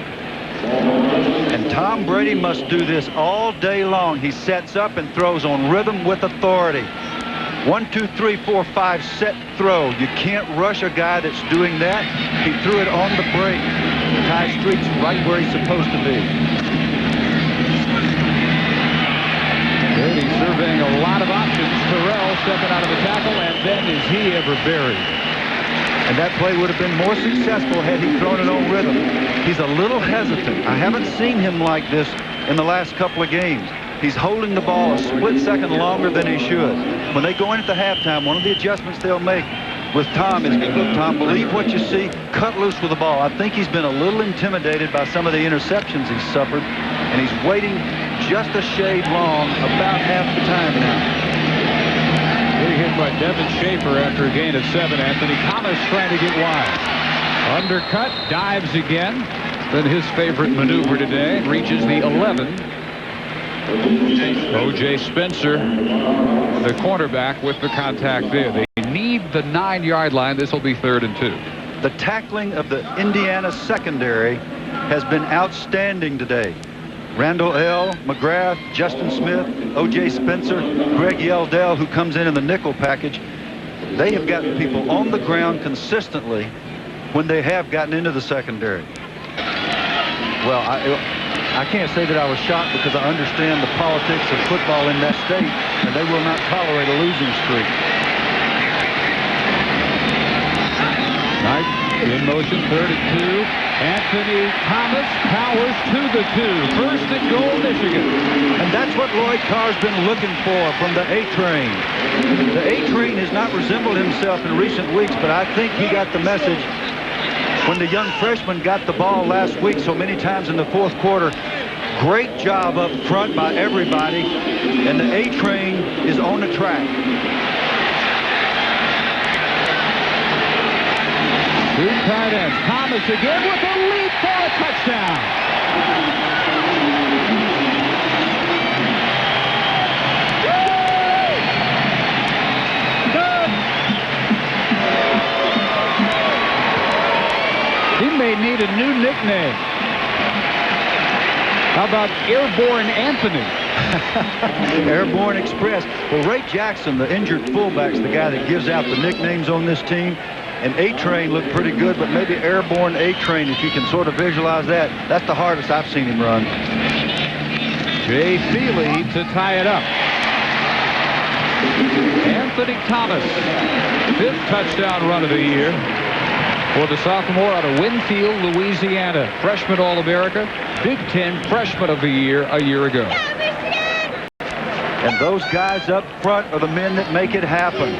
And Tom Brady must do this all day long. He sets up and throws on rhythm with authority. 1, 2, 3, 4, 5, set, throw. You can't rush a guy that's doing that. He threw it on the break. Ty Streets right where he's supposed to be. Brady surveying a lot of options. Terrell stepping out of the tackle, and then is he ever buried. And that play would have been more successful had he thrown it on rhythm. He's a little hesitant. I haven't seen him like this in the last couple of games. He's holding the ball a split second longer than he should. When they go in at the halftime, one of the adjustments they'll make with Tom is, look, Tom, believe what you see, cut loose with the ball. I think he's been a little intimidated by some of the interceptions he's suffered, and he's waiting just a shade long, about half the time now. Big hit by Devin Schaefer after a gain of 7. Anthony Thomas trying to get wide. Undercut, dives again. Then his favorite maneuver today, reaches the 11. O.J. Spencer, the cornerback, with the contact there. They need the 9-yard line. This will be 3rd and 2. The tackling of the Indiana secondary has been outstanding today. Randall L., McGrath, Justin Smith, O.J. Spencer, Greg Yeldell, who comes in the nickel package. They have gotten people on the ground consistently when they have gotten into the secondary. Well, I can't say that I was shocked because I understand the politics of football in that state, and they will not tolerate a losing streak. Knight in motion, 3rd and 2. Anthony Thomas powers to the 2. 1st and goal, Michigan. And that's what Lloyd Carr's been looking for from the A-Train. The A-Train has not resembled himself in recent weeks, but I think he got the message when the young freshman got the ball last week so many times in the 4th quarter. Great job up front by everybody, and the A-Train is on the track. 2 tight ends. Thomas again with a leap for a touchdown. may need a new nickname. How about Airborne Anthony? Airborne Express. Well, Ray Jackson, the injured fullback's the guy that gives out the nicknames on this team. And A-Train looked pretty good, but maybe Airborne A-Train, if you can sort of visualize that, that's the hardest I've seen him run. Jay Feely to tie it up. Anthony Thomas, 5th touchdown run of the year for the sophomore out of Winfield, Louisiana. Freshman All-America, Big Ten Freshman of the Year a year ago. And those guys up front are the men that make it happen.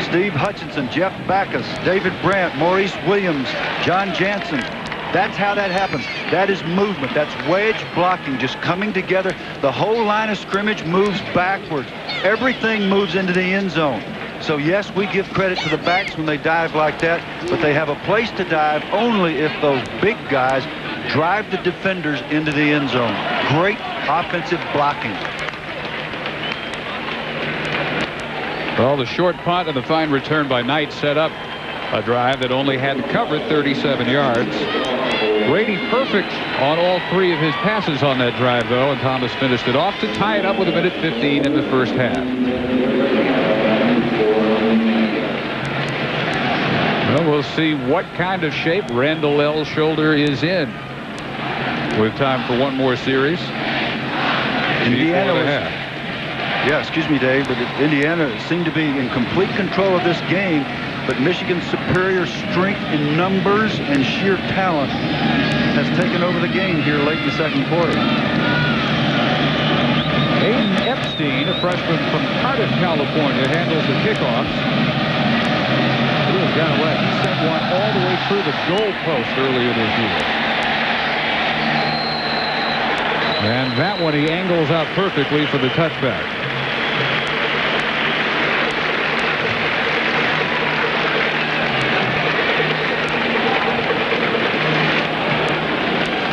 Steve Hutchinson, Jeff Backus, David Brandt, Maurice Williams, John Jansen. That's how that happens. That is movement. That's wedge blocking, just coming together. The whole line of scrimmage moves backwards. Everything moves into the end zone. So, yes, we give credit to the backs when they dive like that, but they have a place to dive only if those big guys drive the defenders into the end zone. Great offensive blocking. Well, the short punt and the fine return by Knight set up a drive that only had to cover 37 yards. Brady perfect on all 3 of his passes on that drive, though, and Thomas finished it off to tie it up with 1:15 in the first half. Well, we'll see what kind of shape Randall L's shoulder is in with time for one more series. Indiana was, yeah, excuse me, Dave, but Indiana seemed to be in complete control of this game, but Michigan's superior strength in numbers and sheer talent has taken over the game here late in the second quarter. Aiden Epstein, a freshman from Cardiff, California, handles the kickoffs. He has gone away. He sent one all the way through the goal post earlier this year. And that one he angles out perfectly for the touchback.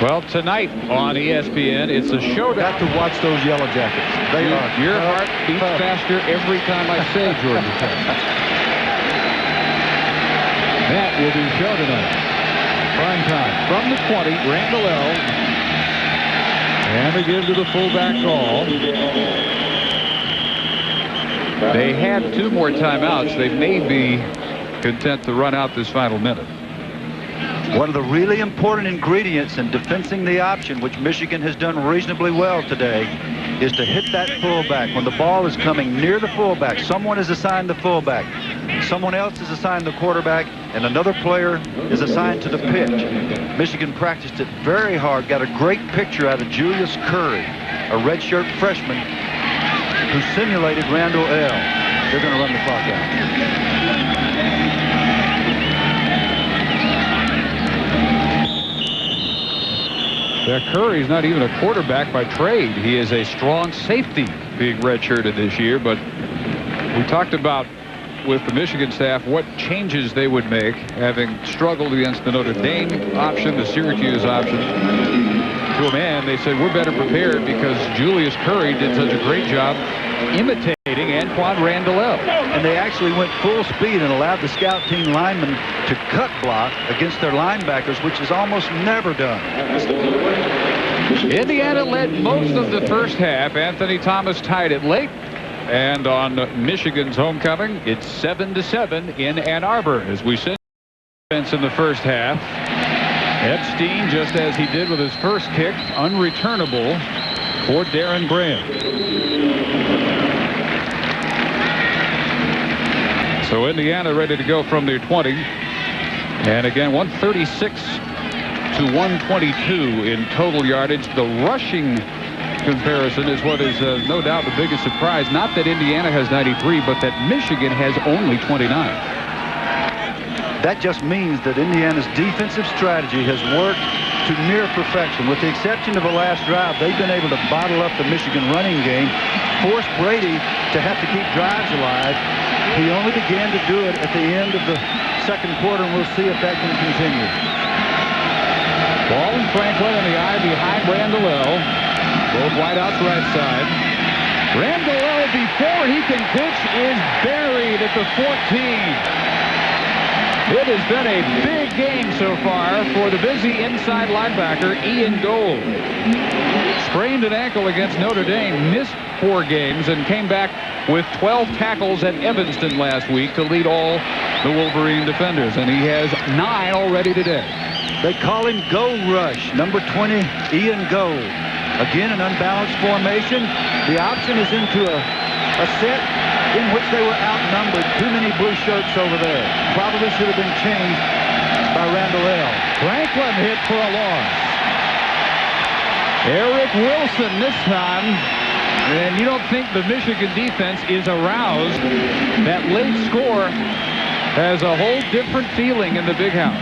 Well, tonight on ESPN, it's a showdown. Got to watch those Yellow Jackets. They are. Your heart beats faster every time I say Georgia Tech. That will be show tonight. Prime time from the 20. Randall L. And they give to the fullback call. They had 2 more timeouts. They may be content to run out this final minute. One of the really important ingredients in defending the option, which Michigan has done reasonably well today, is to hit that fullback. When the ball is coming near the fullback, someone is assigned the fullback. Someone else is assigned the quarterback, and another player is assigned to the pitch. Michigan practiced it very hard, got a great picture out of Julius Curry, a redshirt freshman who simulated Randall L. They're going to run the clock out. Curry's not even a quarterback by trade. He is a strong safety, being redshirted this year. But we talked about with the Michigan staff what changes they would make, having struggled against the Notre Dame option, the Syracuse option. To a man, they said we're better prepared because Julius Curry did such a great job imitating Antoine Randall L. And they actually went full speed and allowed the scout team linemen to cut block against their linebackers, which is almost never done. Indiana led most of the first half. Anthony Thomas tied it late. And on Michigan's homecoming, it's 7-7 in Ann Arbor as we send defense in the first half. Epstein, just as he did with his first kick, unreturnable for Darren Graham. So Indiana ready to go from their 20. And again, 136 to 122 in total yardage. The rushing comparison is what is no doubt the biggest surprise. Not that Indiana has 93, but that Michigan has only 29. That just means that Indiana's defensive strategy has worked to near perfection. With the exception of the last drive, they've been able to bottle up the Michigan running game, force Brady to have to keep drives alive. He only began to do it at the end of the second quarter, and we'll see if that can continue. Ball and Franklin in the eye behind Randall L. Both wideouts right side. Randall L, before he can pitch, is buried at the 14. It has been a big game so far for the busy inside linebacker, Ian Gold. Sprained an ankle against Notre Dame, missed 4 games, and came back with 12 tackles at Evanston last week to lead all the Wolverine defenders, and he has 9 already today. They call him Gold Rush, number 20, Ian Gold. Again, an unbalanced formation. The option is into a set in which they were outnumbered. Too many blue shirts over there. Probably should have been changed by Randall L. Franklin hit for a loss. Eric Wilson this time. And you don't think the Michigan defense is aroused. That late score has a whole different feeling in the big house.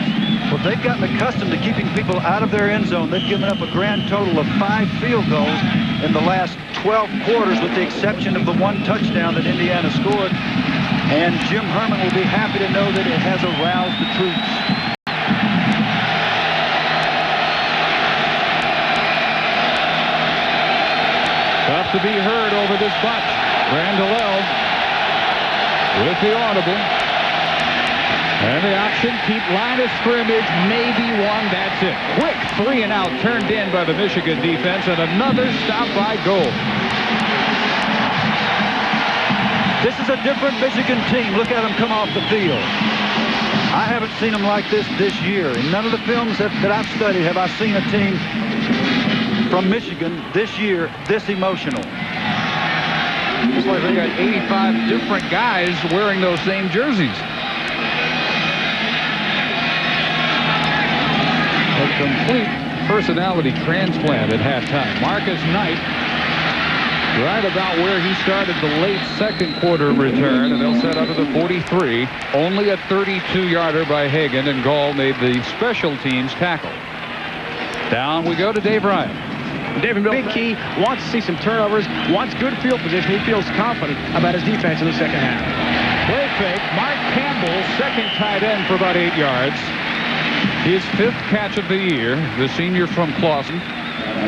Well, they've gotten accustomed to keeping people out of their end zone. They've given up a grand total of 5 field goals in the last 12 quarters, with the exception of the 1 touchdown that Indiana scored. And Jim Herman will be happy to know that it has aroused the troops. Tough to be heard over this bunch. Randall L. with the audible. And the option, keep line of scrimmage, maybe 1, that's it. Quick 3 and out turned in by the Michigan defense, and another stop by Gold. This is a different Michigan team. Look at them come off the field. I haven't seen them like this year. In none of the films that I've studied have I seen a team from Michigan this year this emotional. Looks like they got 85 different guys wearing those same jerseys. A complete personality transplant at halftime. Marcus Knight, right about where he started the late second quarter return, and they'll set up at the 43. Only a 32-yarder by Hagan, and Gall made the special teams tackle. Down we go to Dave Ryan. David Big Key wants to see some turnovers, wants good field position. He feels confident about his defense in the second half. Play fake. Mark Campbell, second tight end for about 8 yards. His 5th catch of the year, the senior from Clawson,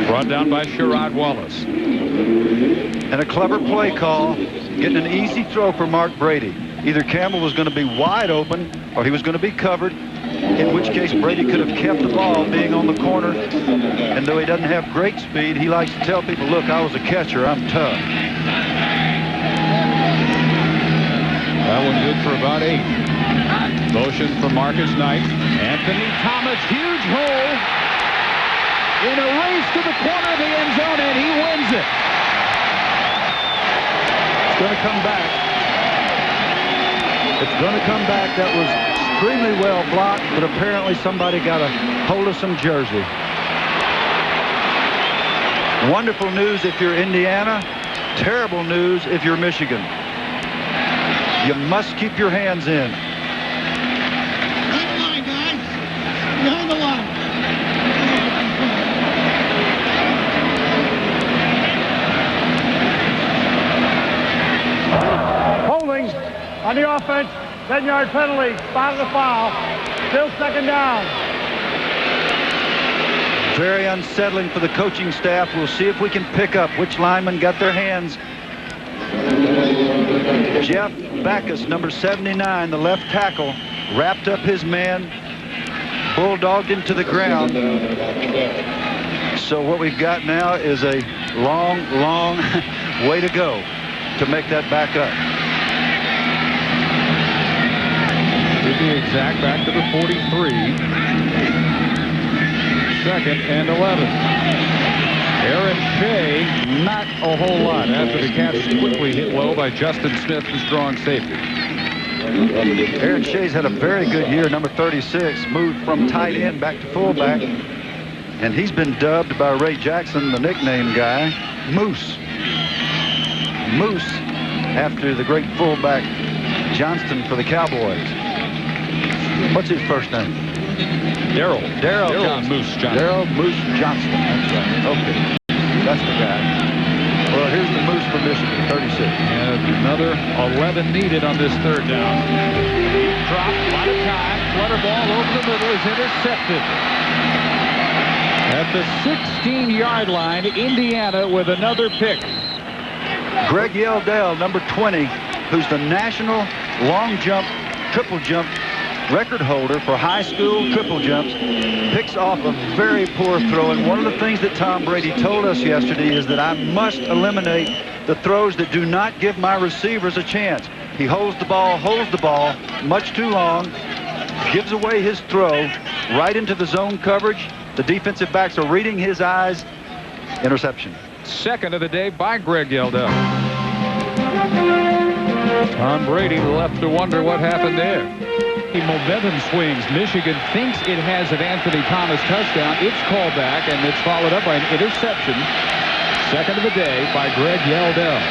brought down by Sherrod Wallace. And a clever play call, getting an easy throw for Mark Brady. Either Campbell was going to be wide open or he was going to be covered, in which case Brady could have kept the ball being on the corner. And though he doesn't have great speed, he likes to tell people, look, I was a catcher, I'm tough. That one good for about 8. Motion for Marcus Knight. Anthony Thomas, huge hole in a race to the corner of the end zone, and he wins it. It's going to come back. It's going to come back. That was extremely well blocked, but apparently somebody got a hold of some jersey. Wonderful news if you're Indiana. Terrible news if you're Michigan. You must keep your hands in. Behind the line, guys. Behind the line. Holding on the offense. 10-yard penalty. Spot of the foul. Still second down. Very unsettling for the coaching staff. We'll see if we can pick up which linemen got their hands. Jeff Backus, number 79, the left tackle, wrapped up his man, bulldogged him to the ground. So what we've got now is a long, long way to go to make that back up. To be exact, back to the 43. 2nd and 11. Aaron Shea, not a whole lot after the catch quickly hit low by Justin Smith, the strong safety. Aaron Shea's had a very good year, number 36, moved from tight end back to fullback. And he's been dubbed by Ray Jackson, the nickname guy, Moose. Moose, after the great fullback Johnston for the Cowboys. What's his first name? Darryl Johnston. Moose Johnson. Darryl Moose Johnston. That's right. Okay. That's the guy. Well, here's the Moose for Michigan, 36. And another 11 needed on this 3rd down. Drop, a lot of time. Flutter ball over the middle is intercepted. At the 16-yard line, Indiana with another pick. Greg Yeldell, number 20, who's the national long jump, triple jump record holder for high school triple jumps, picks off a very poor throw. And one of the things that Tom Brady told us yesterday is that I must eliminate the throws that do not give my receivers a chance. He holds the ball much too long, gives away his throw right into the zone coverage. The defensive backs are reading his eyes. Interception. Second of the day by Greg Yeldell. Tom Brady left to wonder what happened there. The momentum swings. Michigan thinks it has an Anthony Thomas touchdown. It's called back, and it's followed up by an interception. Second of the day by Greg Yeldell.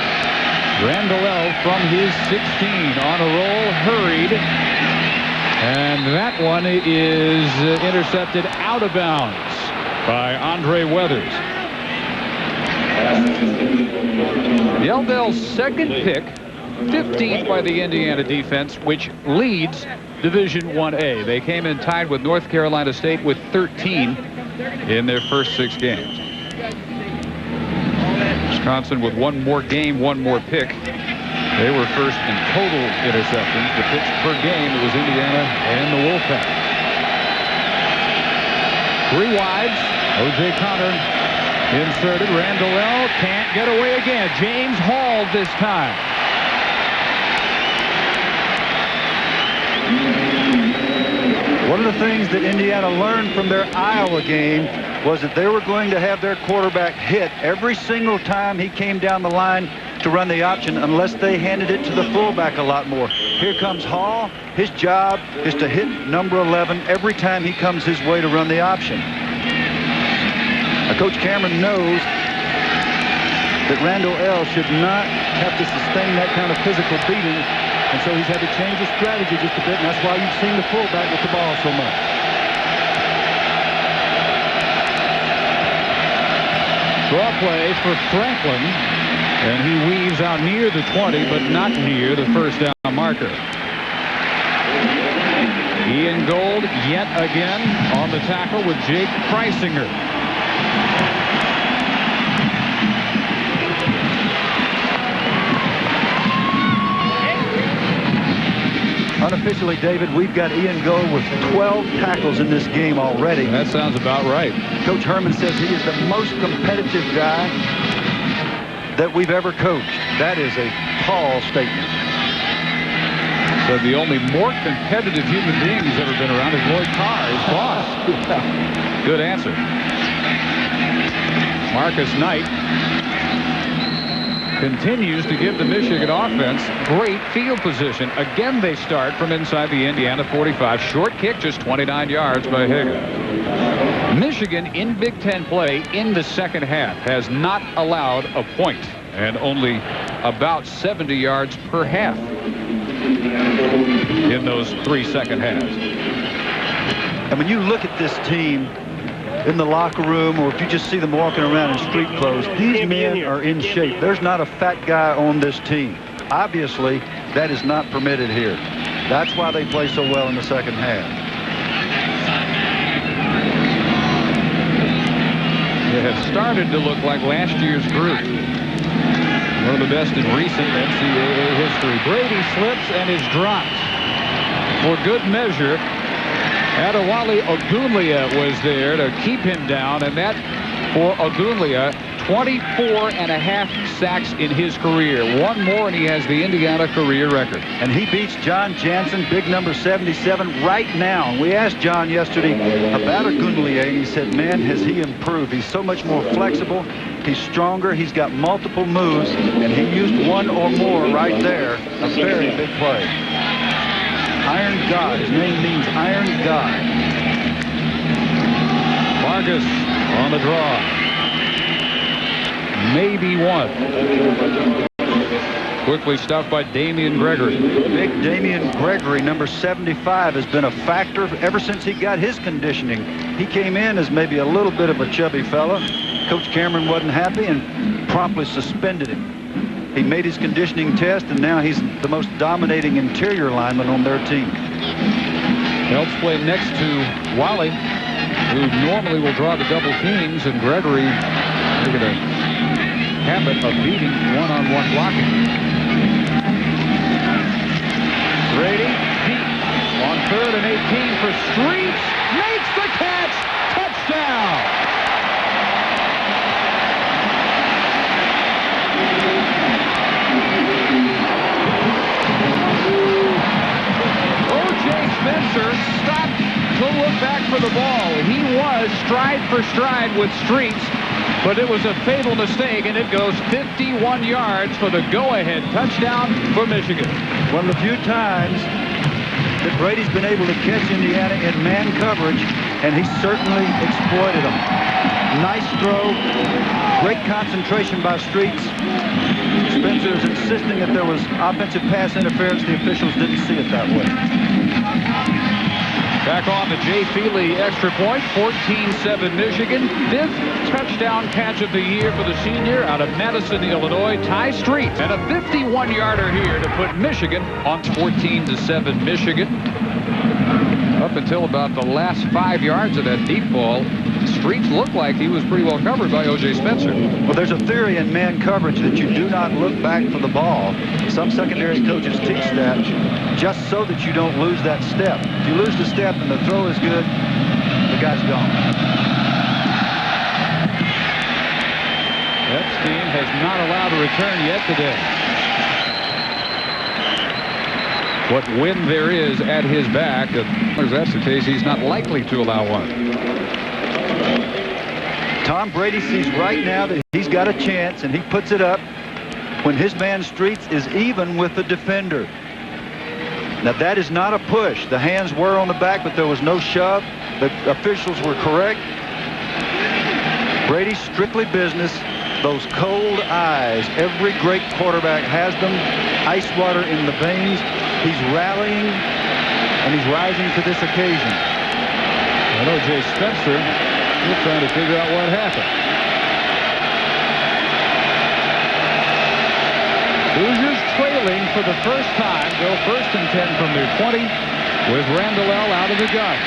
Randall from his 16 on a roll, hurried. And that one is intercepted out of bounds by Andre Weathers. Yeldell's second pick, 15th by the Indiana defense, which leads Division 1A. They came in tied with North Carolina State with 13 in their first 6 games. Wisconsin with one more game, one more pick. They were first in total interceptions. The picks per game, it was Indiana and the Wolfpack. 3 wides. O.J. Connor inserted. Randall can't get away again. James Hall this time. One of the things that Indiana learned from their Iowa game was that they were going to have their quarterback hit every single time he came down the line to run the option, unless they handed it to the fullback a lot more. Here comes Hall. His job is to hit number 11 every time he comes his way to run the option. Now, Coach Cameron knows that Randall should not have to sustain that kind of physical beating, and so he's had to change his strategy just a bit, and that's why you've seen the fullback with the ball so much. Draw play for Franklin, and he weaves out near the 20, but not near the first down marker. Ian Gold yet again on the tackle with Jake Preisinger. Unofficially, David, we've got Ian Gold with 12 tackles in this game already. That sounds about right. Coach Herman says he is the most competitive guy that we've ever coached. That is a tall statement. So the only more competitive human being he's ever been around is Lloyd Carr, his boss. Good answer. Marcus Knight continues to give the Michigan offense great field position. Again, they start from inside the Indiana 45. Short kick, just 29 yards by Higgins. Michigan in Big Ten play in the second half has not allowed a point, and only about 70 yards per half in those 3 second halves. And when you look at this team in the locker room, or if you just see them walking around in street clothes, these men are in shape. There's not a fat guy on this team. Obviously, that is not permitted here. That's why they play so well in the second half. It has started to look like last year's group. One of the best in recent NCAA history. Brady slips and is dropped. For good measure, Adewale Ogunleye was there to keep him down, and that for Ogunleye, 24.5 sacks in his career. One more, and he has the Indiana career record. And he beats John Jansen, big number 77, right now. We asked John yesterday about Ogunleye, and he said, man, has he improved. He's so much more flexible. He's stronger. He's got multiple moves, and he used one or more right there. A very big play. Iron God. His name means Iron God. Vargas on the draw. Maybe one. Quickly stuffed by Damian Gregory. Big Damian Gregory, number 75, has been a factor ever since he got his conditioning. He came in as maybe a little bit of a chubby fella. Coach Cameron wasn't happy and promptly suspended him. He made his conditioning test, and now he's the most dominating interior lineman on their team. Helps play next to Wiley, who normally will draw the double teams, and Gregory making a habit of beating one-on-one blocking. Brady deep on 3rd and 18 for Streets. Makes the catch. Touchdown. O.J. Spencer stopped to look back for the ball. He was stride for stride with Streets, but it was a fatal mistake, and it goes 51 yards for the go-ahead touchdown for Michigan. One of the few times that Brady's been able to catch Indiana in man coverage, and he certainly exploited them. Nice throw, great concentration by Streets. Spencer is insisting that there was offensive pass interference. The officials didn't see it that way. Back on the Jay Feely extra point, 14-7 Michigan. 5th touchdown catch of the year for the senior out of Madison, Illinois. Ty Streets, and a 51-yarder here to put Michigan on 14-7 Michigan. Up until about the last 5 yards of that deep ball, Streets looked like he was pretty well covered by O.J. Spencer. Well, there's a theory in man coverage that you do not look back for the ball. Some secondary coaches teach that just so that you don't lose that step. If you lose the step and the throw is good, the guy's gone. Epstein has not allowed a return yet today. What wind there is at his back, as long as that's the case, he's not likely to allow one. Tom Brady sees right now that he's got a chance, and he puts it up when his man Streets is even with the defender. Now, that is not a push. The hands were on the back, but there was no shove. The officials were correct. Brady's strictly business. Those cold eyes, every great quarterback has them. Ice water in the veins. He's rallying, and he's rising to this occasion. And O.J. Spencer, we're trying to figure out what happened. Hoosiers trailing for the first time. Go 1st and 10 from their 20 with Randall out of the gun.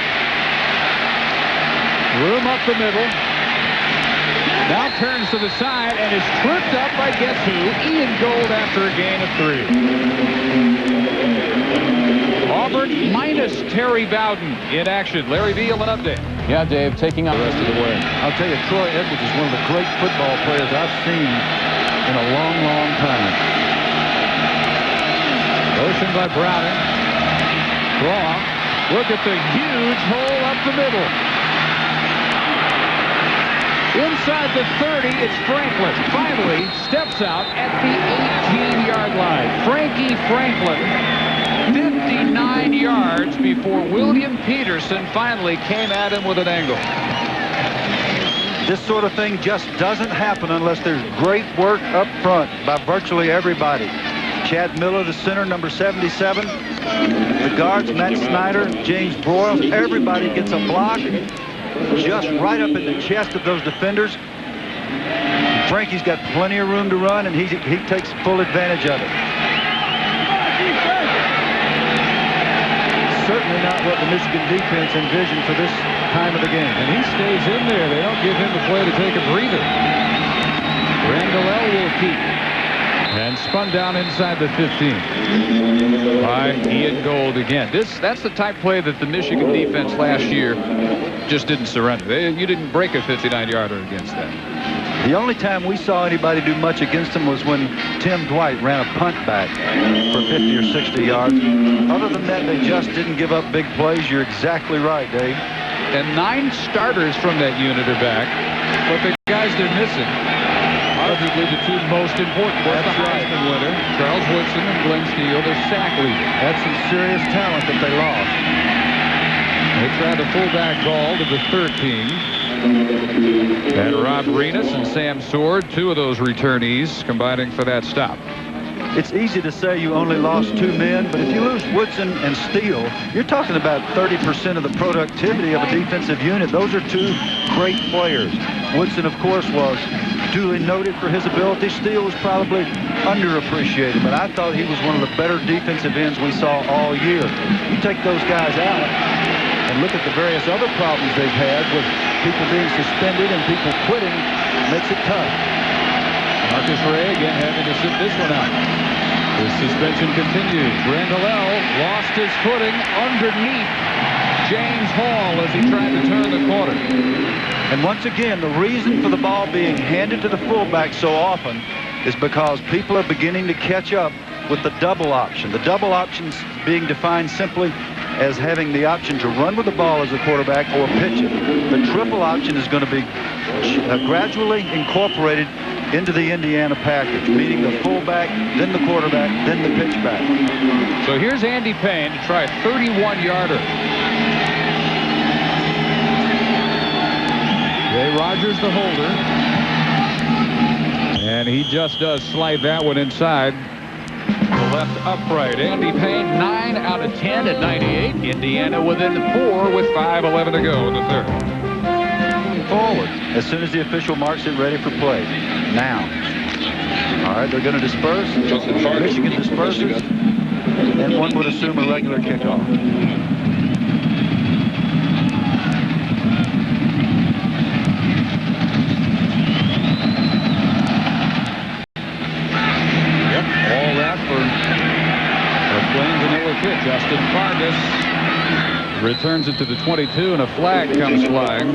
Room up the middle. Now turns to the side and is tripped up by guess who? Ian Gold after a gain of 3. Auburn minus Terry Bowden in action. Larry Beal, an update. Yeah, Dave, taking up the rest of the way. I'll tell you, Troy Edwards is one of the great football players I've seen in a long, long time. Motion by Browning. Wrong. Look at the huge hole up the middle. Inside the 30, it's Franklin. Finally steps out at the 18-yard line. Frankie Franklin, 59 yards before William Peterson finally came at him with an angle. This sort of thing just doesn't happen unless there's great work up front by virtually everybody. Chad Miller, the center, number 77. The guards, Matt Snyder, James Broyles. Everybody gets a block just right up in the chest of those defenders. Frankie's got plenty of room to run, and he takes full advantage of it. Certainly not what the Michigan defense envisioned for this time of the game. And he stays in there. They don't give him the play to take a breather. Randall will keep. And spun down inside the 15 by Ian Gold again. That's the type play that the Michigan defense last year just didn't surrender. You didn't break a 59-yarder against them. The only time we saw anybody do much against them was when Tim Dwight ran a punt back for 50 or 60 yards. Other than that, they just didn't give up big plays. You're exactly right, Dave. And 9 starters from that unit are back, but the guys they're missing, arguably the 2 most important. That's the Heisman winner, Charles Woodson, and Glenn Steele, their sack leader. That's some serious talent that they lost. They tried the fullback ball to the 13. And Rob Renas and Sam Sword, 2 of those returnees, combining for that stop. It's easy to say you only lost 2 men, but if you lose Woodson and Steele, you're talking about 30% of the productivity of a defensive unit. Those are 2 great players. Woodson, of course, was duly noted for his ability. Steele was probably underappreciated, but I thought he was one of the better defensive ends we saw all year. You take those guys out and look at the various other problems they've had with people being suspended and people quitting, makes it tough. Marcus Ray again having to sit this one out. The suspension continues. Randall lost his footing underneath James Hall as he tried to turn the corner. And once again, the reason for the ball being handed to the fullback so often is because people are beginning to catch up with the double option. The double option's being defined simply as having the option to run with the ball as a quarterback or pitch it. The triple option is going to be gradually incorporated into the Indiana package, meaning the fullback, then the quarterback, then the pitchback. So here's Andy Payne to try a 31-yarder. Jay Rogers, the holder. And he just does slide that one inside the left upright. Andy Payne, 9 out of 10 at 98. Indiana within 4 with 5:11 to go in the third. Forward as soon as the official marks it ready for play. Now. All right, they're going to disperse. Michigan disperses. And one would assume a regular kickoff. Yep, all that for a plain vanilla kick. Justin Fargas returns it to the 22, and a flag comes flying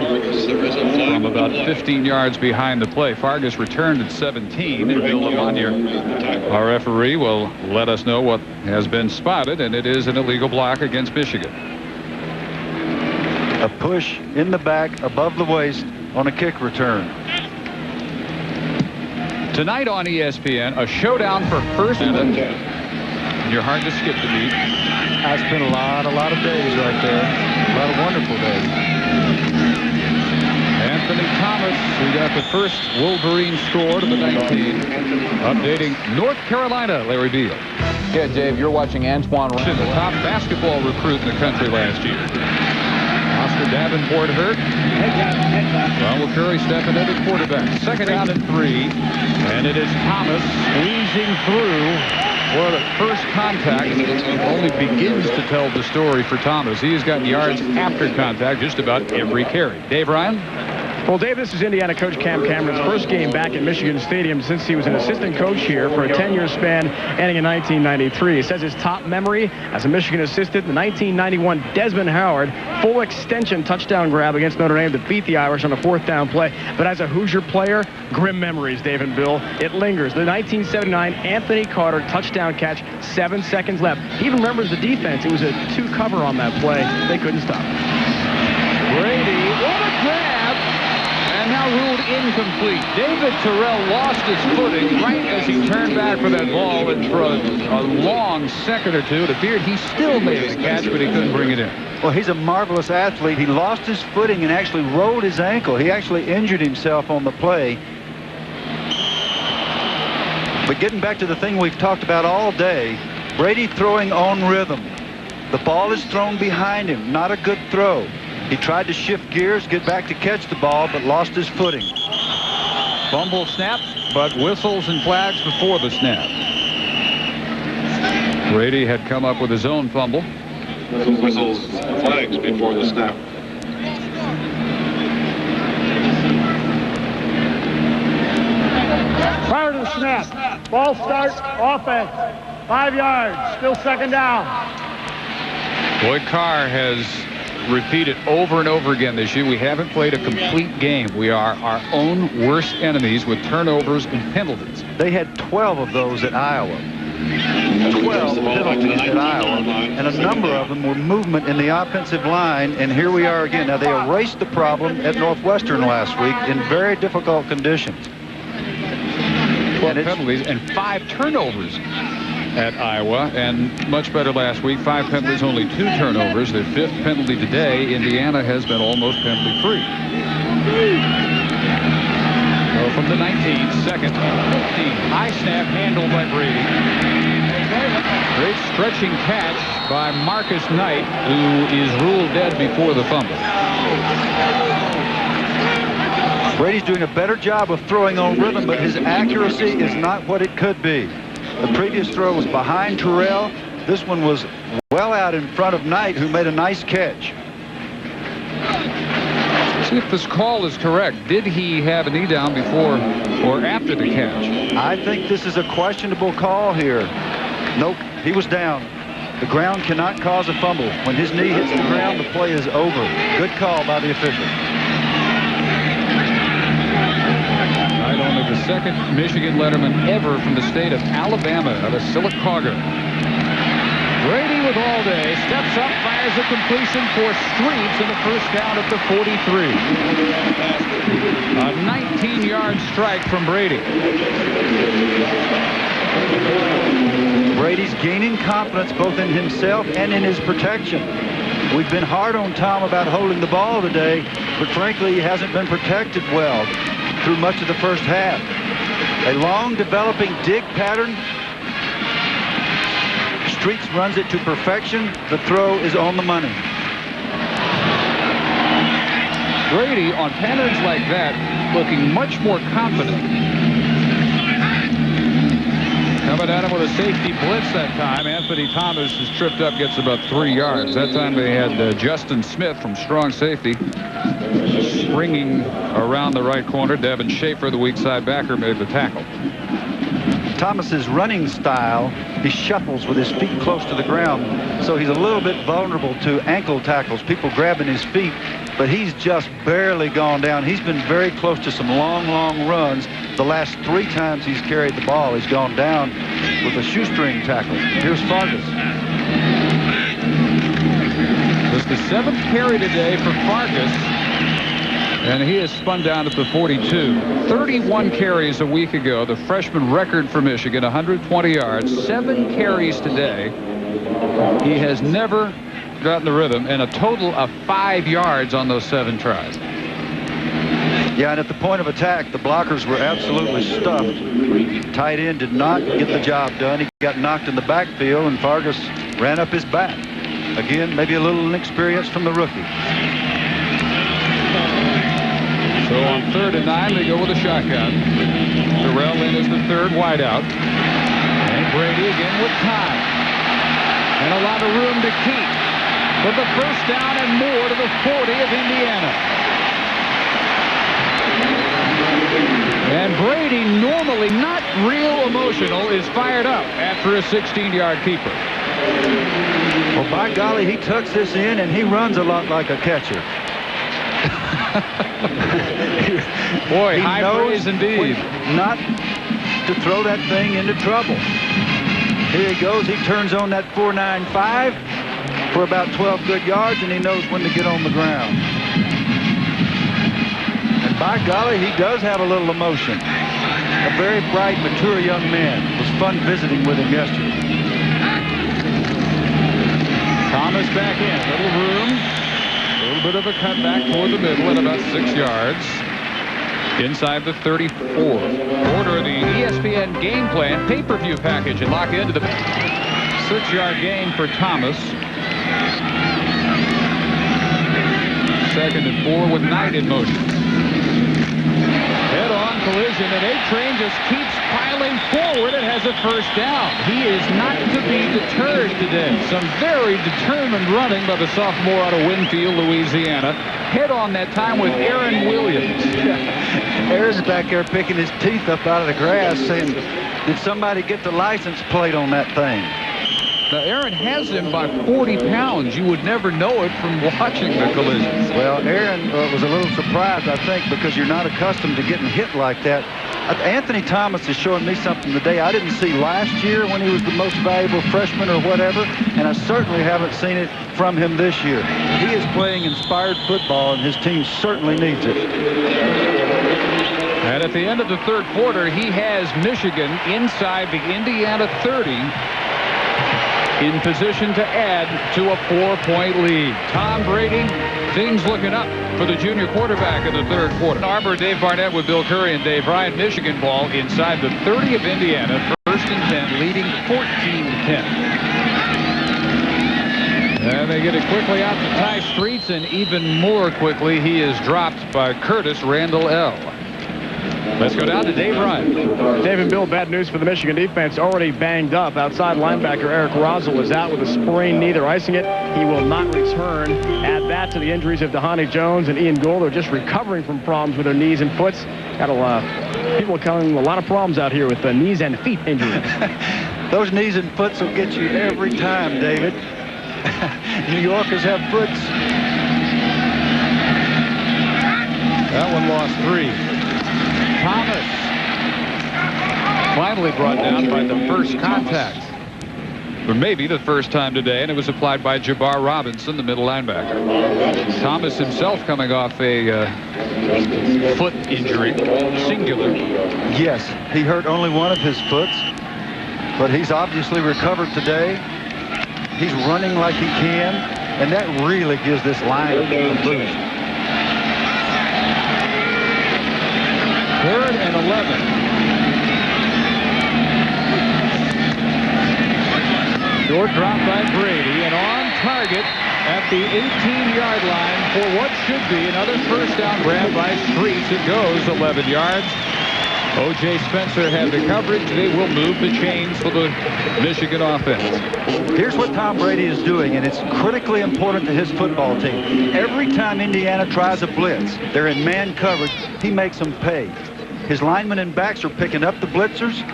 from about 15 yards behind the play. Fargas returned at 17, and Bill Lamonier, our referee, will let us know what has been spotted, and it is an illegal block against Michigan. A push in the back above the waist on a kick return. Tonight on ESPN, a showdown for first. You're hard to skip the beat. I spent a lot of days right there. A lot of wonderful days. Anthony Thomas, who got the first Wolverine score to the 19. Updating North Carolina, Larry Beal. Yeah, Dave, you're watching Antoine The Randall. top basketball recruit in the country last year. Oscar Davenport hurt. Ronald Curry stepping in at quarterback. Second down and 3. And it is Thomas squeezing through. Well, the first contact only begins to tell the story for Thomas. He has gotten yards after contact just about every carry. Dave Ryan? Well, Dave, this is Indiana coach Cam Cameron's first game back at Michigan Stadium since he was an assistant coach here for a 10-year span ending in 1993. He says his top memory as a Michigan assistant, the 1991 Desmond Howard full extension touchdown grab against Notre Dame to beat the Irish on a 4th down play. But as a Hoosier player, grim memories, Dave and Bill. It lingers. The 1979 Anthony Carter touchdown catch, 7 seconds left. He even remembers the defense. It was a 2 cover on that play. They couldn't stop it. Brady, what a grab! And now ruled incomplete. David Terrell lost his footing right as he turned back for that ball, and for a long second or two, it appeared he still made the catch, but he couldn't bring it in. Well, he's a marvelous athlete. He lost his footing and actually rolled his ankle. He actually injured himself on the play. But getting back to the thing we've talked about all day, Brady throwing on rhythm. The ball is thrown behind him. Not a good throw. He tried to shift gears, get back to catch the ball, but lost his footing. Fumble snap, but whistles and flags before the snap. Brady had come up with his own fumble. Whistles and flags before the snap. Prior to the snap, ball start, offense, 5 yards, still second down. Boyd Carr has repeated over and over again this year, we haven't played a complete game. We are our own worst enemies with turnovers and penalties. They had 12 of those at Iowa. 12 penalties at Iowa, and a number of them were movement in the offensive line, and here we are again. Now, they erased the problem at Northwestern last week in very difficult conditions. 12 penalties and 5 turnovers at Iowa, and much better last week. 5 penalties, only 2 turnovers. Their 5th penalty today. Indiana has been almost penalty-free. So from the 19, second, 15. High snap handled by Brady. Great stretching catch by Marcus Knight, who is ruled dead before the fumble. Brady's doing a better job of throwing on rhythm, but his accuracy is not what it could be. The previous throw was behind Terrell. This one was well out in front of Knight, who made a nice catch. See if this call is correct. Did he have a knee down before or after the catch? I think this is a questionable call here. Nope, he was down. The ground cannot cause a fumble. When his knee hits the ground, the play is over. Good call by the official. Right, only the second Michigan letterman ever from the state of Alabama out of Sylacauga. Brady with all day, steps up, fires a completion for Streets in the first down at the 43. A 19-yard strike from Brady. Brady's gaining confidence both in himself and in his protection. We've been hard on Tom about holding the ball today, but frankly, he hasn't been protected well through much of the first half. A long developing dig pattern. Streets runs it to perfection. The throw is on the money. Brady on patterns like that looking much more confident. Coming at him with a safety blitz that time. Anthony Thomas is tripped up, gets about 3 yards. That time they had Justin Smith from strong safety springing around the right corner. Devin Schaefer, the weak side backer, made the tackle. Thomas's running style, he shuffles with his feet close to the ground, so he's a little bit vulnerable to ankle tackles, people grabbing his feet, but he's just barely gone down. He's been very close to some long runs. The last 3 times he's carried the ball, he's gone down with a shoestring tackle. Here's Fargas. It's the 7th carry today for Fargas, and he is spun down at the 42. 31 carries a week ago, the freshman record for Michigan, 120 yards, 7 carries today. He has never gotten the rhythm, and a total of 5 yards on those 7 tries. Yeah, and at the point of attack, the blockers were absolutely stuffed. Tight end did not get the job done. He got knocked in the backfield, and Fargas ran up his back. Again, maybe a little inexperience from the rookie. So on 3rd and 9, they go with a shotgun. Terrell Lynn is the third wideout. And Brady again with time. And a lot of room to keep. For the first down and more to the 40 of Indiana. And Brady, normally not real emotional, is fired up after a 16-yard keeper. Well, by golly, he tucks this in, and he runs a lot like a catcher. Boy, high praise indeed. Not to throw that thing into trouble. Here he goes. He turns on that 4.95 for about 12 good yards, and he knows when to get on the ground. And by golly, he does have a little emotion. A very bright, mature young man. It was fun visiting with him yesterday. Thomas back in. Little room. A little bit of a cutback toward the middle at about 6 yards. Inside the 34. Order the ESPN game plan pay-per-view package and lock into the 6-yard gain for Thomas. 2nd and 4 with Knight in motion. Head-on collision, and A-Train just keeps piling forward and has a first down. He is not to be deterred today. Some very determined running by the sophomore out of Winfield, Louisiana. Head-on that time with Aaron Williams. Aaron's back there picking his teeth up out of the grass saying, did somebody get the license plate on that thing? Now, Aaron has him by 40 pounds. You would never know it from watching the collisions. Well, Aaron was a little surprised, I think, because you're not accustomed to getting hit like that. Anthony Thomas is showing me something today I didn't see last year when he was the most valuable freshman or whatever, and I certainly haven't seen it from him this year. He is playing inspired football, and his team certainly needs it. And at the end of the 3rd quarter, he has Michigan inside the Indiana 30. In position to add to a 4-point lead. Tom Brady, things looking up for the junior quarterback in the 3rd quarter. Arbor, Dave Barnett with Bill Curry and Dave Ryan. Michigan ball inside the 30 of Indiana. 1st and 10, leading 14-10. And they get it quickly out to Ty Streets, and even more quickly, he is dropped by Curtis Randall L. Let's go down to Dave Ryan. Dave and Bill, bad news for the Michigan defense. Already banged up. Outside linebacker Eric Rosal is out with a sprained knee. They're icing it. He will not return. Add that to the injuries of Dhani Jones and Ian Gould. They're just recovering from problems with their knees and foots. Got people causing a lot of problems out here with knees and feet injuries. Those knees and foots will get you every time, David. New Yorkers have foots. That one lost 3. Thomas finally brought down by the first contact. Or maybe the first time today, and it was applied by Jabbar Robinson, the middle linebacker. Thomas himself coming off a foot injury, singular. Yes, he hurt only one of his foots, but he's obviously recovered today. He's running like he can, and that really gives this line a boost. 3rd and 11. Short drop by Brady, and on target at the 18-yard line for what should be another first down grab by Streets. It goes 11 yards. O.J. Spencer had the coverage. They will move the chains for the Michigan offense. Here's what Tom Brady is doing, and it's critically important to his football team. Every time Indiana tries a blitz, they're in man coverage, he makes them pay. His linemen and backs are picking up the blitzers.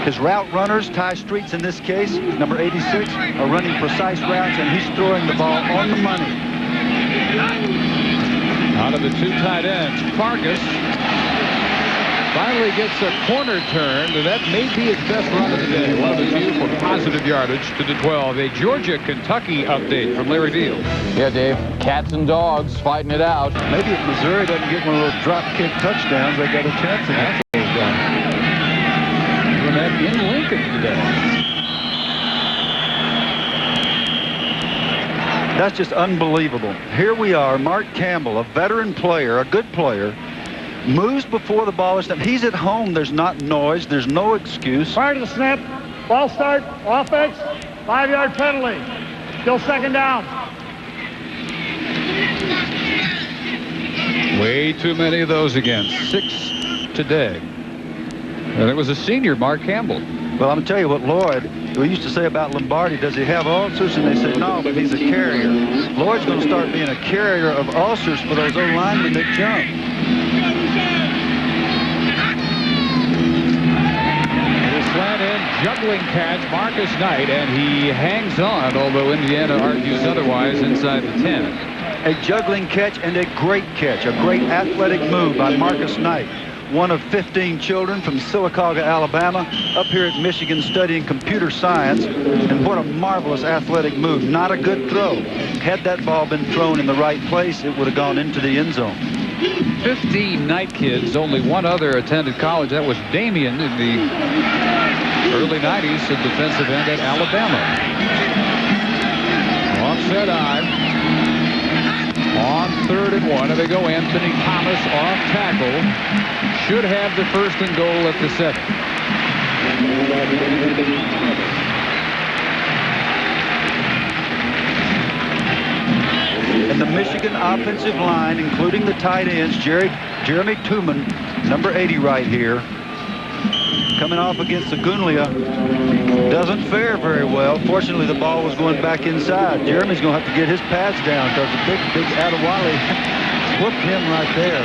His route runners, Ty Streets in this case, number 86, are running precise routes, and he's throwing the ball on the money. Out of the 2 tight ends, Farkas finally gets a corner turn, and that may be his best run of the day. One of the few for positive yardage to the 12. A Georgia-Kentucky update from Larry Field. Yeah, Dave, cats and dogs fighting it out. Maybe if Missouri doesn't get one of those drop kick touchdowns, they got a chance of that. In Lincoln today. That's just unbelievable. Here we are, Mark Campbell, a veteran player, a good player, moves before the ball is snapped. He's at home. There's not noise. There's no excuse. Prior to the snap, ball start, offense, 5-yard penalty. Still second down. Way too many of those again. 6 today. And it was a senior, Mark Campbell. Well, I'm going to tell you what Lloyd, we used to say about Lombardi, does he have ulcers? And they said, no, but he's a carrier. Lloyd's going to start being a carrier of ulcers for those old linemen that jump. The slant in, juggling catch, Marcus Knight, and he hangs on, although Indiana argues otherwise inside the 10. A juggling catch and a great catch, a great athletic move by Marcus Knight. One of 15 children from Sylacauga, Alabama, up here at Michigan studying computer science. And what a marvelous athletic move. Not a good throw. Had that ball been thrown in the right place, it would have gone into the end zone. 15 Knight kids. Only one other attended college. That was Damien in the early 90s, a defensive end at Alabama. Offset eye. On 3rd and 1, and they go Anthony Thomas off tackle. Should have the 1st and goal at the 7. And the Michigan offensive line, including the tight ends, Jeremy Tooman, number 80 right here, coming off against Agunlia, doesn't fare very well. Fortunately, the ball was going back inside. Jeremy's going to have to get his pads down because the big Adewale whooped him right there.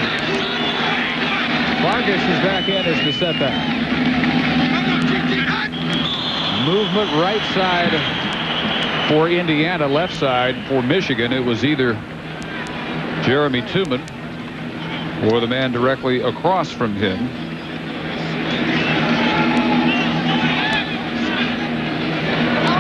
Vargas is back in as the setback. Movement right side for Indiana, left side for Michigan. It was either Jeremy Tooman or the man directly across from him.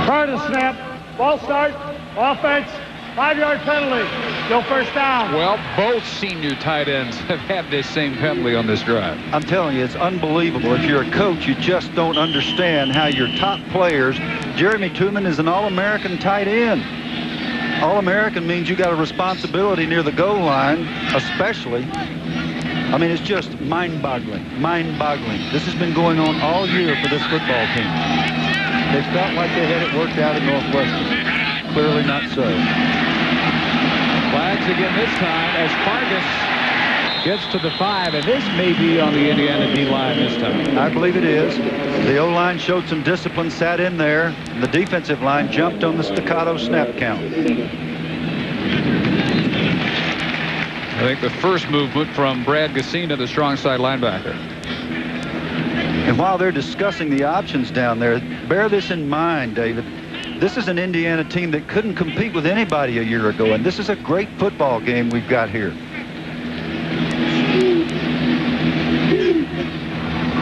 Prior to the snap, ball start, offense, 5-yard penalty. Still first down. Well, both senior tight ends have had this same penalty on this drive. I'm telling you, it's unbelievable. If you're a coach, you just don't understand how your top players. Jeremy Tooman is an All-American tight end. All-American means you got a responsibility near the goal line, especially. I mean, it's just mind-boggling, mind-boggling. This has been going on all year for this football team. They felt like they had it worked out at Northwestern. Clearly not so. Flags again this time as Fargas gets to the 5, and this may be on the Indiana D-line this time. I believe it is. The O-line showed some discipline, sat in there. The defensive line jumped on the staccato snap count. I think the first movement from Brad Gassina, the strong side linebacker. And while they're discussing the options down there, bear this in mind, David. This is an Indiana team that couldn't compete with anybody a year ago, and this is a great football game we've got here.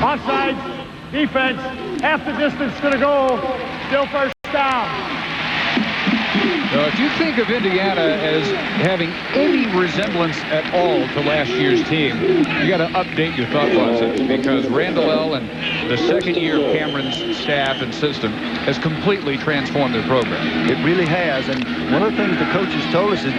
Offside, defense, half the distance to the goal, still first down. Now, if you think of Indiana as having any resemblance at all to last year's team, you got to update your thought process, because Randall and the second year of Cameron's staff and system has completely transformed their program. It really has, and one of the things the coaches told us is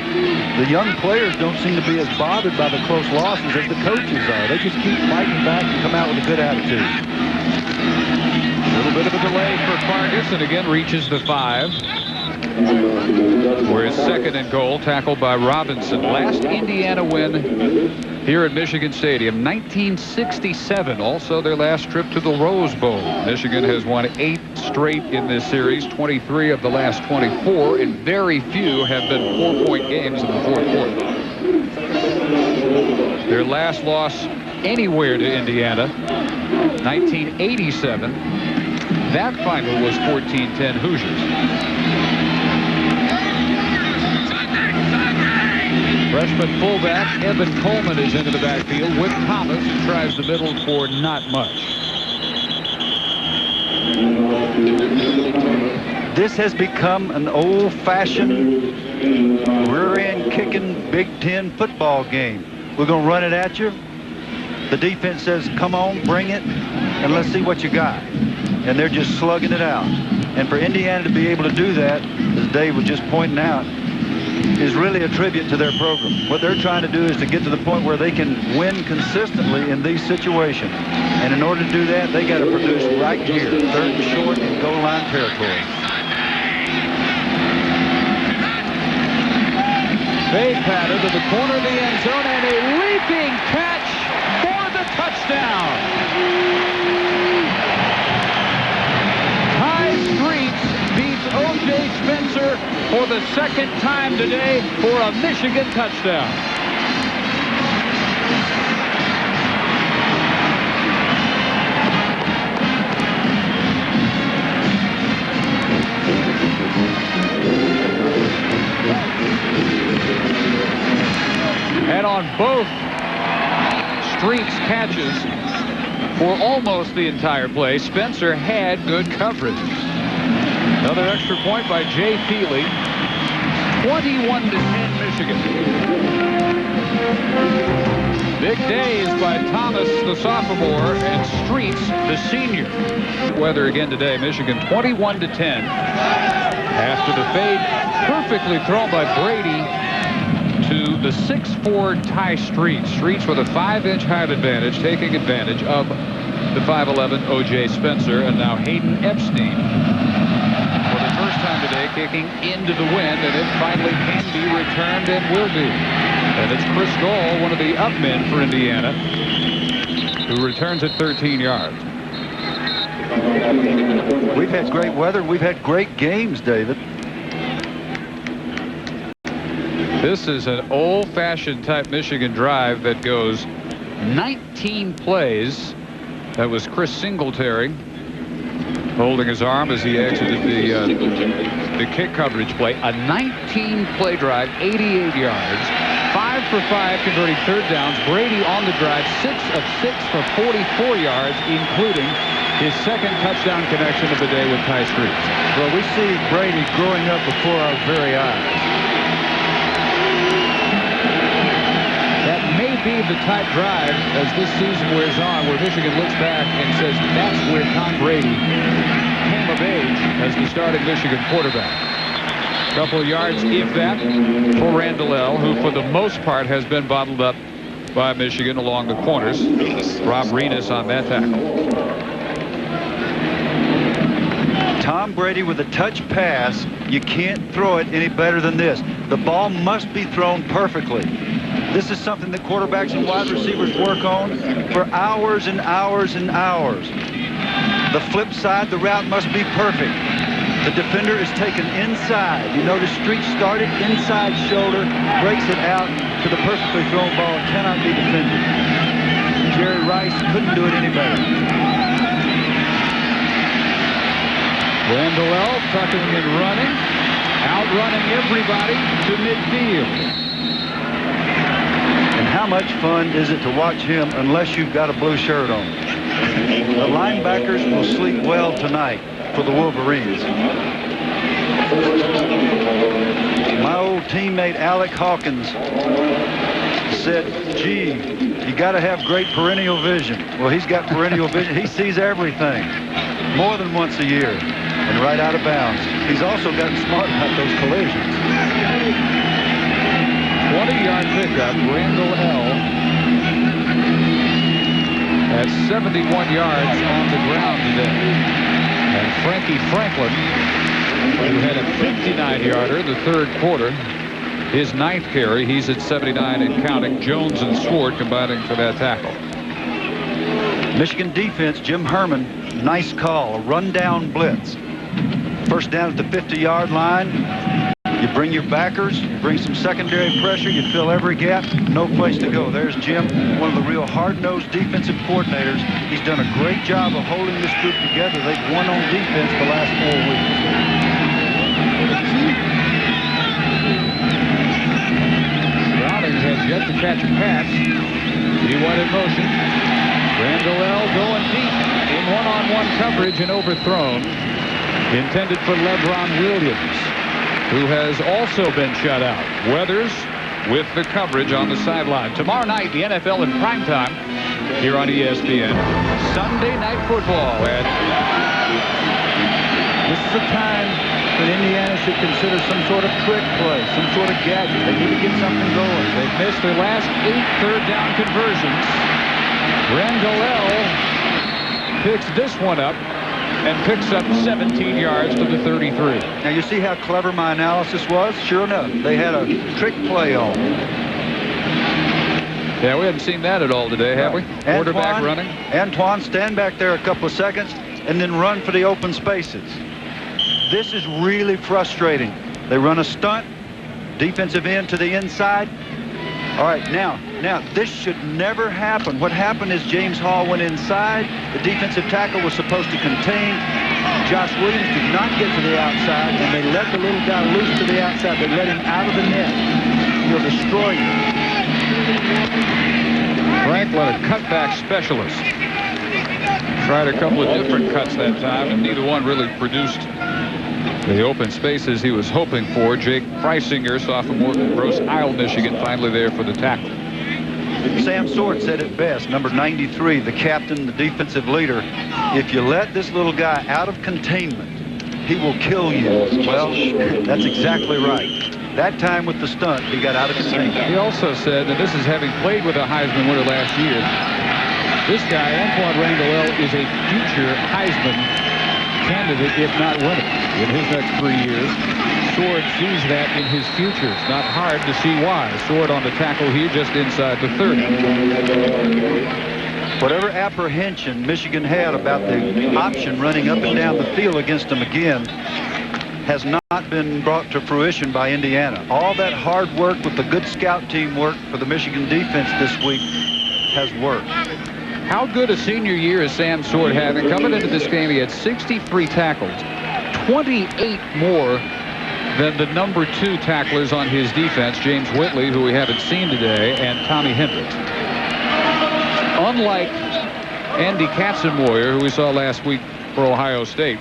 the young players don't seem to be as bothered by the close losses as the coaches are. They just keep fighting back and come out with a good attitude. A little bit of a delay for Fargus, and again reaches the 5. Where his second and goal, tackled by Robinson. Last Indiana win here at Michigan Stadium, 1967. Also their last trip to the Rose Bowl. Michigan has won 8 straight in this series, 23 of the last 24, and very few have been 4-point games in the fourth quarter. Their last loss anywhere to Indiana, 1987. That final was 14-10 Hoosiers. Freshman fullback Evan Coleman is into the backfield with Thomas, who tries the middle for not much. This has become an old-fashioned rear-end kicking Big Ten football game. We're going to run it at you. The defense says, come on, bring it, and let's see what you got. And they're just slugging it out. And for Indiana to be able to do that, as Dave was just pointing out, is really a tribute to their program. What they're trying to do is to get to the point where they can win consistently in these situations. And in order to do that, they got to produce right here, third and short in goal line territory. Fade pattern to the corner of the end zone, and a leaping catch for the touchdown. Ty Streets beats O.J. Spencer for the second time today for a Michigan touchdown. And on both Streets catches for almost the entire play, Spencer had good coverage. Another extra point by Jay Feely. 21-10 Michigan. Big days by Thomas, the sophomore, and Streets, the senior. Weather again today. Michigan 21-10. After the fade, perfectly thrown by Brady to the 6'4" Ty Streets. Streets with a 5-inch height advantage, taking advantage of the 5'11" O.J. Spencer, and now Hayden Epstein. First time today kicking into the wind, and it finally can be returned and will be. And it's Chris Gall, one of the up men for Indiana, who returns at 13 yards. We've had great weather. We've had great games, David. This is an old-fashioned type Michigan drive that goes 19 plays. That was Chris Singletary holding his arm as he exited the kick coverage play. A 19-play drive, 88 yards, 5 for 5 converting third downs. Brady on the drive, 6 of 6 for 44 yards, including his second touchdown connection of the day with Ty Streets. Well, we see Brady growing up before our very eyes. That may be the type drive, as this season wears on, where Michigan looks back and says that's where Tom Brady came of age as the starting Michigan quarterback. A couple of yards, if that, for Randall, who for the most part has been bottled up by Michigan along the corners. Rob Renis on that tackle. Tom Brady with a touch pass, you can't throw it any better than this. The ball must be thrown perfectly. This is something that quarterbacks and wide receivers work on for hours and hours and hours. The flip side, the route must be perfect. The defender is taken inside. You notice Street started inside shoulder, breaks it out to the perfectly thrown ball, cannot be defended. Jerry Rice couldn't do it any better. Randall tucking and running, outrunning everybody to midfield. And how much fun is it to watch him unless you've got a blue shirt on? The linebackers will sleep well tonight for the Wolverines. My old teammate Alec Hawkins said, gee, you got to have great perennial vision. Well, he's got perennial vision. He sees everything more than once a year and right out of bounds. He's also gotten smart about those collisions. 20-yard pickup, Randall at 71 yards on the ground today. And Frankie Franklin, who had a 59-yarder in the third quarter, his 9th carry, he's at 79 and counting. Jones and Swart combining for that tackle. Michigan defense, Jim Herman, nice call, a run-down blitz. First down at the 50-yard line. You bring your backers, you bring some secondary pressure, you fill every gap, no place to go. There's Jim, one of the real hard-nosed defensive coordinators. He's done a great job of holding this group together. They've won on defense the last 4 weeks. Browning has yet to catch a pass. He went in motion. Randall going deep in one-on-one coverage and overthrown. Intended for LeBron Williams, who has also been shut out. Weathers with the coverage on the sideline. Tomorrow night, the NFL in primetime here on ESPN. Sunday Night Football. And this is a time when Indiana should consider some sort of trick play, some sort of gadget. They need to get something going. They've missed their last 8 third-down conversions. Randall picks this one up and picks up 17 yards to the 33. Now you see how clever my analysis was? Sure enough, they had a trick play on. Yeah, we haven't seen that at all today, have we? Quarterback running. Antoine, stand back there a couple of seconds and then run for the open spaces. This is really frustrating. They run a stunt, defensive end to the inside. All right, now this should never happen. What happened is James Hall went inside. The defensive tackle was supposed to contain. Josh Williams did not get to the outside, and they let the little guy loose to the outside. They let him out of the net. He'll destroy you. Franklin, a cutback specialist. Tried a couple of different cuts that time, and neither one really produced the open spaces he was hoping for. Jake Freisinger, sophomore from Grosse Isle, Michigan, finally there for the tackle. Sam Swart said it best, number 93, the captain, the defensive leader. If you let this little guy out of containment, he will kill you. Well, that's exactly right. That time with the stunt, he got out of containment. He also said, and this is having played with a Heisman winner last year, this guy, Antoine Randall, is a future Heisman candidate, if not winner, in his next 3 years. Sword sees that in his future. It's not hard to see why. Sword on the tackle here just inside the 30. Whatever apprehension Michigan had about the option running up and down the field against them again has not been brought to fruition by Indiana. All that hard work with the good scout team work for the Michigan defense this week has worked. How good a senior year is Sam Sword having? Coming into this game, he had 63 tackles, 28 more than the number 2 tacklers on his defense, James Whitley, who we haven't seen today, and Tommy Hendricks. Unlike Andy Katzenmoyer, who we saw last week for Ohio State,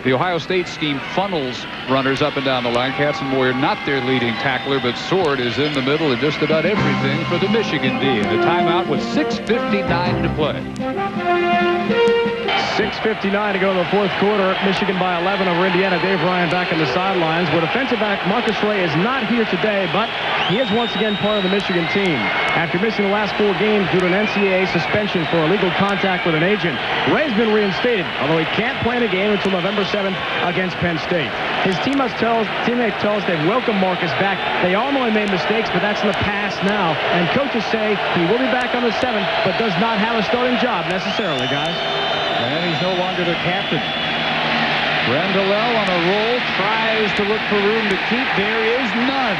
the Ohio State scheme funnels runners up and down the line. Katzenmoyer not their leading tackler, but Sword is in the middle of just about everything for the Michigan D. And a timeout with 6:59 to play. 6:59 to go in the fourth quarter. Michigan by 11 over Indiana. Dave Ryan back on the sidelines. Where defensive back Marcus Ray is not here today, but he is once again part of the Michigan team. After missing the last 4 games due to an NCAA suspension for illegal contact with an agent, Ray's been reinstated, although he can't play in a game until November 7th against Penn State. His teammates tell us they welcome Marcus back. They all know he made mistakes, but that's in the past now. And coaches say he will be back on the 7th, but does not have a starting job necessarily, guys. And he's no longer the captain. Randall on a roll, tries to look for room to keep. There is none.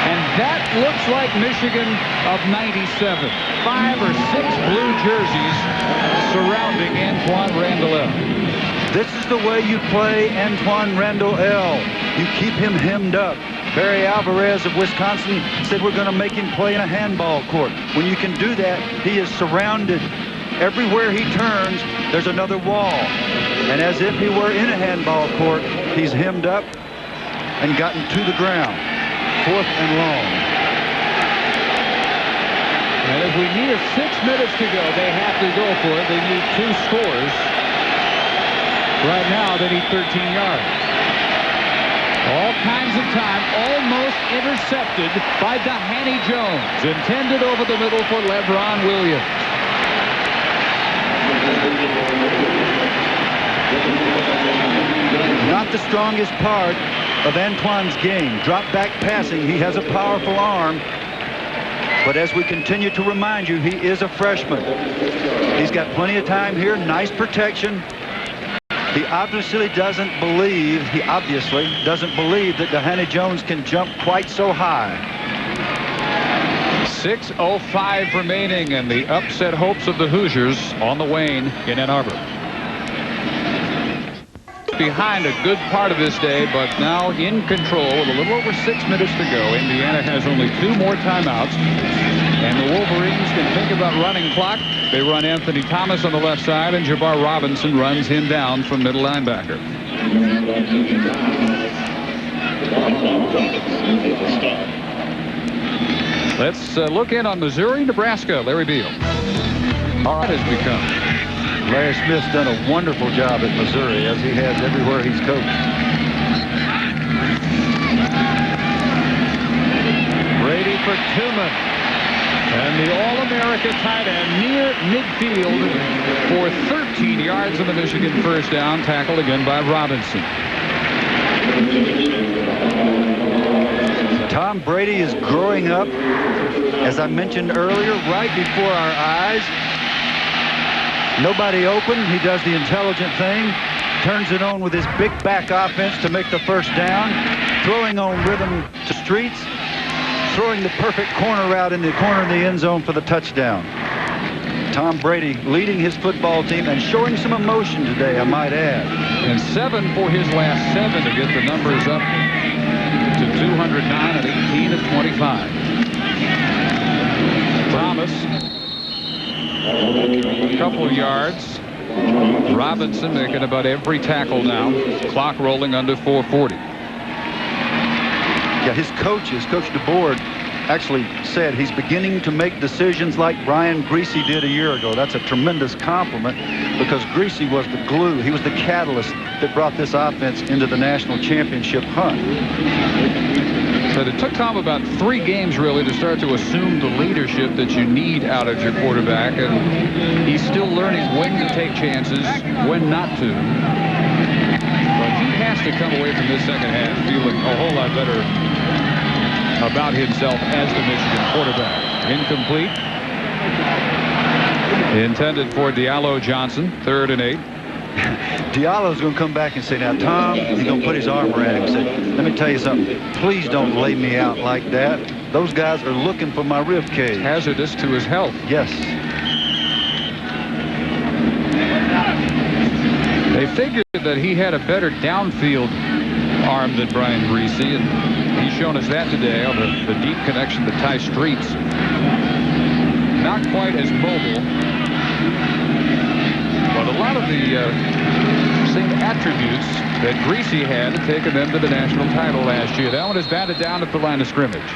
And that looks like Michigan of '97. 5 or 6 blue jerseys surrounding Antoine Randall. This is the way you play Antoine Randall L. You keep him hemmed up. Barry Alvarez of Wisconsin said we're going to make him play in a handball court. When you can do that, he is surrounded. Everywhere he turns, there's another wall. And as if he were in a handball court, he's hemmed up and gotten to the ground. 4th and long. And as we need 6 minutes to go, they have to go for it. They need 2 scores. Right now, they need 13 yards. All kinds of time, almost intercepted by Dehaney Jones. Intended over the middle for LeBron Williams. Not the strongest part of Antoine's game. Drop back passing. He has a powerful arm. But as we continue to remind you, he is a freshman. He's got plenty of time here. Nice protection. He obviously doesn't believe that Dehaney Jones can jump quite so high. 6:05 remaining, and the upset hopes of the Hoosiers on the wane in Ann Arbor. Behind a good part of this day, but now in control with a little over 6 minutes to go. Indiana has only 2 more timeouts, and the Wolverines can think about running clock. They run Anthony Thomas on the left side, and Jabbar Robinson runs him down from middle linebacker. Let's look in on Missouri, Nebraska. Larry Beal. All right, has become. Larry Smith's done a wonderful job at Missouri, as he has everywhere he's coached. Brady for Tooman. And the All-America tight end near midfield for 13 yards in the Michigan first down. Tackled again by Robinson. Tom Brady is growing up, as I mentioned earlier, right before our eyes. Nobody open. He does the intelligent thing. Turns it on with his big back offense to make the first down. Throwing on rhythm to Streets. Throwing the perfect corner route in the corner of the end zone for the touchdown. Tom Brady leading his football team and showing some emotion today, I might add. And 7 for his last 7 to get the numbers up to 209 and 18 of 25. Thomas, a couple of yards. Robinson making about every tackle now. Clock rolling under 4:40. Yeah, his Coach DeBoard, actually said he's beginning to make decisions like Brian Greasy did a year ago. That's a tremendous compliment, because Greasy was the glue. He was the catalyst that brought this offense into the national championship hunt. But it took Tom about 3 games really to start to assume the leadership that you need out of your quarterback, and he's still learning when to take chances, when not to. But he has to come away from this second half feeling a whole lot better about himself as the Michigan quarterback. Incomplete. Intended for Diallo Johnson, 3rd and 8. Diallo's going to come back and say, now, Tom, he's going to put his arm around him and say, let me tell you something. Please don't lay me out like that. Those guys are looking for my rib cage. Hazardous to his health. Yes. They figured that he had a better downfield arm than Brian Greasy, and he's shown us that today on the deep connection to Ty Streets. Not quite as mobile, but a lot of the same attributes that Greasy had taken them to the national title last year. That one is batted down at the line of scrimmage.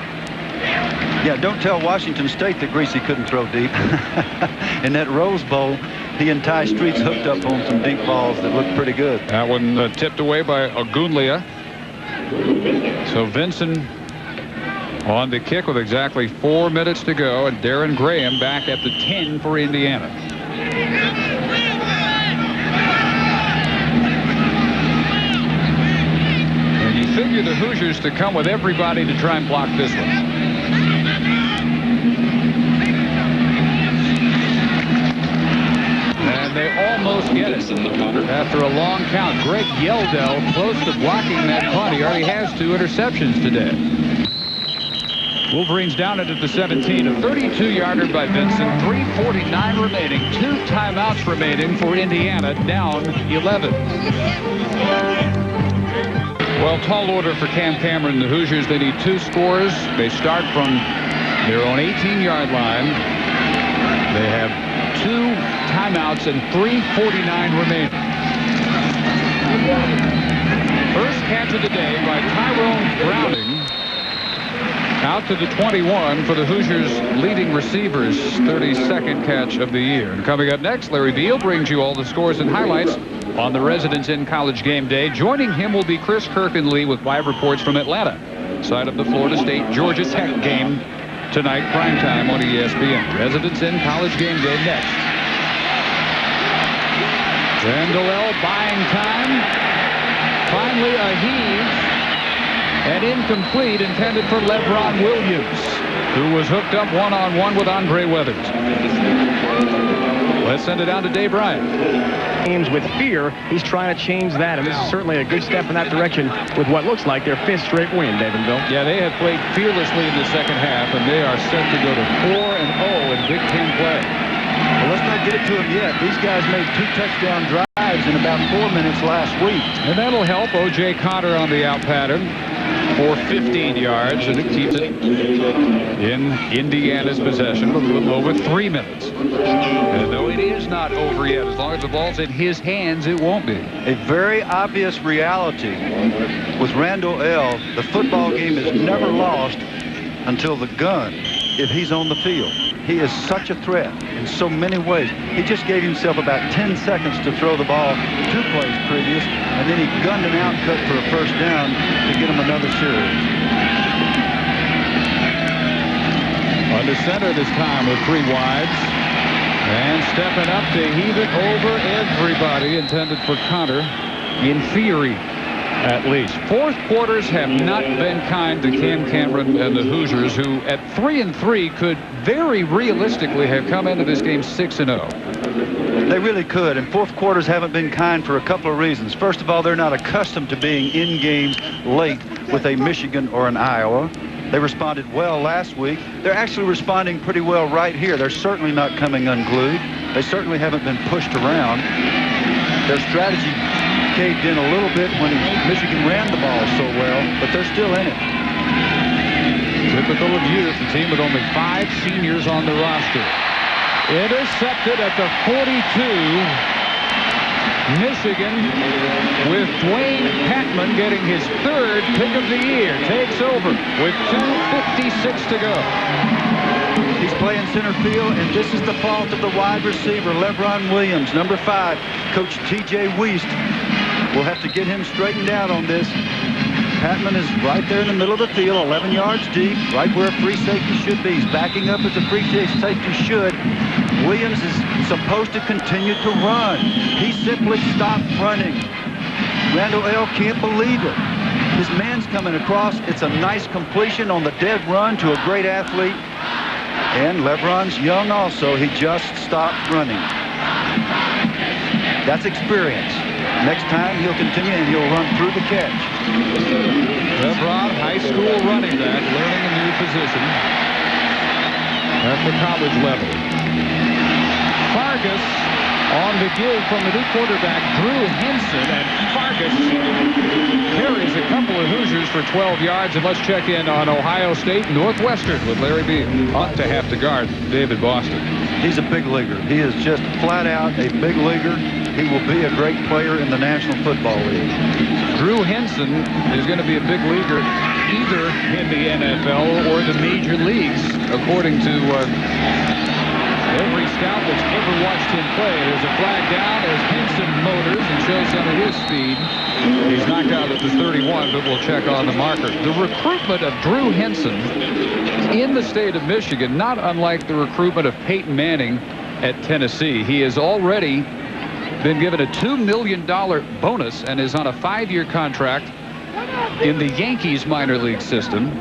Yeah, don't tell Washington State that Greasy couldn't throw deep. In that Rose Bowl, he and Ty Streets hooked up on some deep balls that looked pretty good. That one tipped away by Ogunlea. So Vinson on the kick with exactly 4 minutes to go, and Darren Graham back at the 10 for Indiana. And you figure the Hoosiers to come with everybody to try and block this one. And they almost get it after a long count. Greg Yeldell close to blocking that punt. He already has 2 interceptions today. Wolverines down it at the 17. A 32-yarder by Vincent. 3:49 remaining. 2 timeouts remaining for Indiana, down 11. Well, tall order for Cam Cameron. The Hoosiers, they need 2 scores. They start from their own 18-yard line. They have 2 timeouts and 3:49 remaining. First catch of the day by Tyrone Browning. Out to the 21 for the Hoosiers' leading receivers. 32nd catch of the year. And coming up next, Larry Beal brings you all the scores and highlights on the Residents in College Game Day. Joining him will be Chris Kirklandly with live reports from Atlanta. Side of the Florida State-Georgia Tech game tonight, primetime on ESPN. Residents in College Game Day next. Randall buying time. Finally a heave. And incomplete, intended for LeBron Williams, who was hooked up one-on-one with Andre Weathers. Let's send it down to Dave Bryant. Teams with fear, he's trying to change that, and this is certainly a good step in that direction with what looks like their 5th straight win, Davidville. Yeah, they have played fearlessly in the second half, and they are set to go to 4-0 in Big Ten play. Well, let's not get it to them yet. These guys made 2 touchdown drives in about 4 minutes last week. And that'll help O.J. Connor on the out pattern for 15 yards, and it keeps it in Indiana's possession a little over 3 minutes. And though it is not over yet, as long as the ball's in his hands, it won't be. A very obvious reality with Randall L. The football game is never lost until the gun, if he's on the field. He is such a threat in so many ways. He just gave himself about 10 seconds to throw the ball 2 plays previous, and then he gunned an outcut for a first down to get him another series. Under center this time with 3 wides. And stepping up to heave it over everybody, intended for Connor, in theory, at least. Fourth quarters have not been kind to Cam Cameron and the Hoosiers, who at 3-3 could very realistically have come into this game 6-0. They really could, and fourth quarters haven't been kind for a couple of reasons. First of all, they're not accustomed to being in games late with a Michigan or an Iowa. They responded well last week. They're actually responding pretty well right here. They're certainly not coming unglued. They certainly haven't been pushed around. Their strategy caved in a little bit when Michigan ran the ball so well, but they're still in it. Typical of youth, a team with only 5 seniors on the roster. Intercepted at the 42. Michigan, with Dwayne Patman getting his 3rd pick of the year, takes over with 2:56 to go. He's playing center field, and this is the fault of the wide receiver, LeBron Williams, number 5. Coach T.J. Wiest will have to get him straightened out on this. Patman is right there in the middle of the field, 11 yards deep, right where a free safety should be. He's backing up as a free safety should. Williams is supposed to continue to run. He simply stopped running. Randall L. can't believe it. His man's coming across. It's a nice completion on the dead run to a great athlete. And LeBron's young also. He just stopped running. That's experience. Next time he'll continue and he'll run through the catch. LeBron, high school running back, learning a new position at the college level. Fargas on the give from the new quarterback, Drew Henson, and Fargas carries a couple of Hoosiers for 12 yards. And let's check in on Ohio State Northwestern with Larry Beal. Ought to have to guard David Boston. He's a big leaguer. He is just flat out a big leaguer. He will be a great player in the National Football League. Drew Henson is going to be a big leaguer either in the NFL or the major leagues, according to every scout that's ever watched him play. There's a flag down as Henson motors and shows some of his speed. He's knocked out at the 31, but we'll check on the marker. The recruitment of Drew Henson in the state of Michigan, not unlike the recruitment of Peyton Manning at Tennessee. He has already been given a $2 million bonus and is on a 5-year contract in the Yankees minor league system.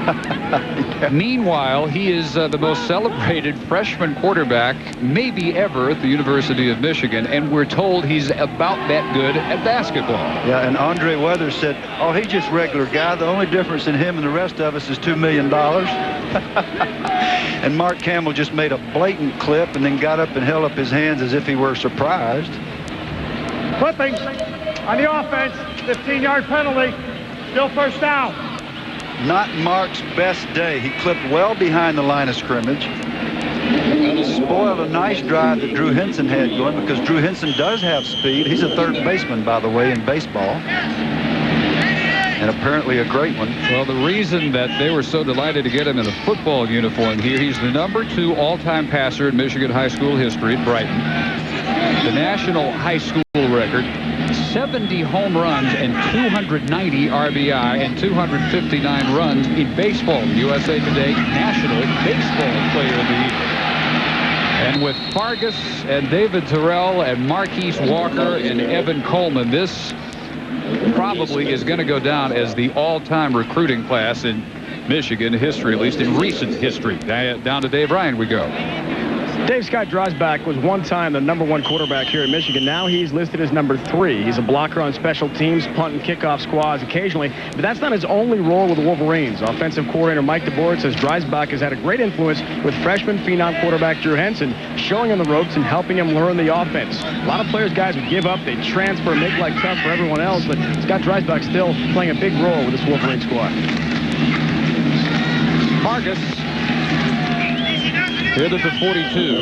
Yeah. Meanwhile, he is the most celebrated freshman quarterback maybe ever at the University of Michigan, and we're told he's about that good at basketball. Yeah, and Andre Weathers said, oh, he's just a regular guy. The only difference in him and the rest of us is $2 million. And Mark Campbell just made a blatant clip and then got up and held up his hands as if he were surprised. Clipping on the offense, 15-yard penalty, still first down. Not Mark's best day. He clipped well behind the line of scrimmage. Spoiled a nice drive that Drew Henson had going, because Drew Henson does have speed. He's a third baseman, by the way, in baseball. And apparently a great one. Well, the reason that they were so delighted to get him in a football uniform here, he's the #2 all-time passer in Michigan high school history at Brighton. The national high school record, 70 home runs and 290 RBI and 259 runs in baseball. USA Today National Baseball Player of the Year. And with Fargus and David Terrell and Marquise Walker and Evan Coleman, this probably is going to go down as the all-time recruiting class in Michigan history, at least in recent history. Down to Dave Ryan we go. Dave Scott Dreisbach was one time the #1 quarterback here in Michigan. Now he's listed as #3. He's a blocker on special teams, punt and kickoff squads occasionally, but that's not his only role with the Wolverines. Offensive coordinator Mike DeBoer says Dreisbach has had a great influence with freshman phenom quarterback Drew Henson, showing him the ropes and helping him learn the offense. A lot of players, guys, would give up, they'd transfer, make life tough for everyone else, but Scott Dreisbach still playing a big role with this Wolverine squad. Fargus hit at the 42.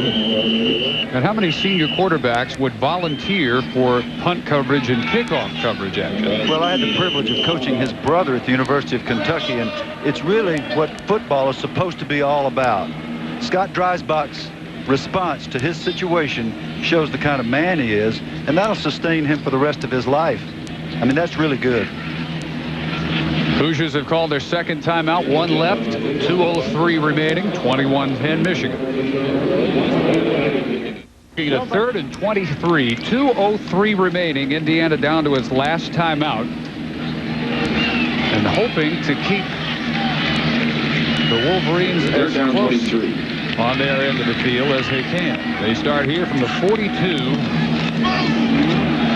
And how many senior quarterbacks would volunteer for punt coverage and kickoff coverage, actually? Well, I had the privilege of coaching his brother at the University of Kentucky, and it's really what football is supposed to be all about. Scott Dreisbach's response to his situation shows the kind of man he is, and that'll sustain him for the rest of his life. I mean, that's really good. Hoosiers have called their second timeout. 1 left, 2:03 remaining, 21-10 Michigan. A 3rd and 23, 2:03 remaining. Indiana down to its last timeout, and hoping to keep the Wolverines as close on their end of the field as they can. They start here from the 42.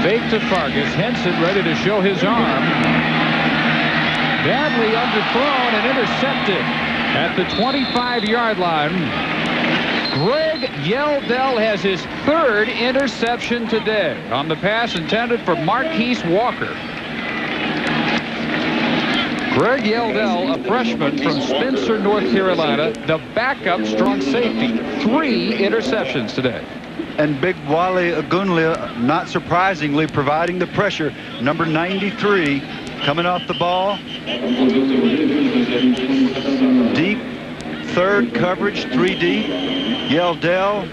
Fake to Fargus. Henson ready to show his arm. Badly underthrown and intercepted at the 25-yard line. Greg Yeldell has his 3rd interception today on the pass intended for Marquise Walker. Greg Yeldell, a freshman from Spencer, North Carolina, the backup strong safety. 3 interceptions today. And big Wale Agunlia, not surprisingly, providing the pressure. Number 93. Coming off the ball. Deep 3rd coverage, 3 deep. Yeldell,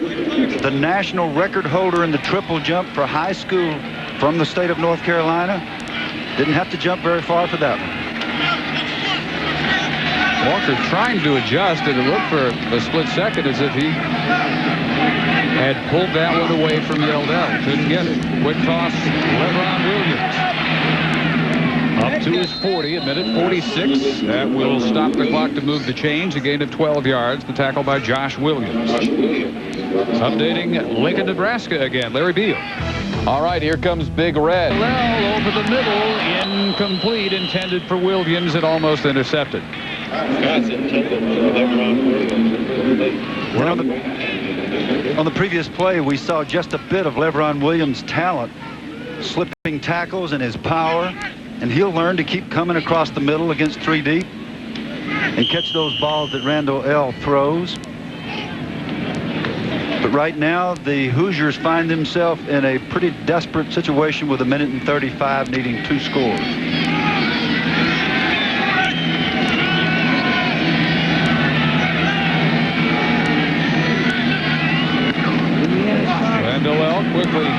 the national record holder in the triple jump for high school from the state of North Carolina. Didn't have to jump very far for that one. Walker trying to adjust, and it looked for a split second as if he had pulled that one away from Yeldell. Couldn't get it. Quick toss, LeBron Williams. Up to his 40, a minute 46. That will stop the clock to move the chains. A gain of 12 yards. The tackle by Josh Williams. Updating Lincoln, Nebraska again. Larry Beal. All right, here comes Big Red. Well, over the middle, incomplete, intended for Williams, and almost intercepted. On the previous play, we saw just a bit of LeBron Williams' talent, slipping tackles and his power. And he'll learn to keep coming across the middle against 3 deep and catch those balls that Randall L. throws. But right now, the Hoosiers find themselves in a pretty desperate situation with 1:35 needing 2 scores. Randall L. quickly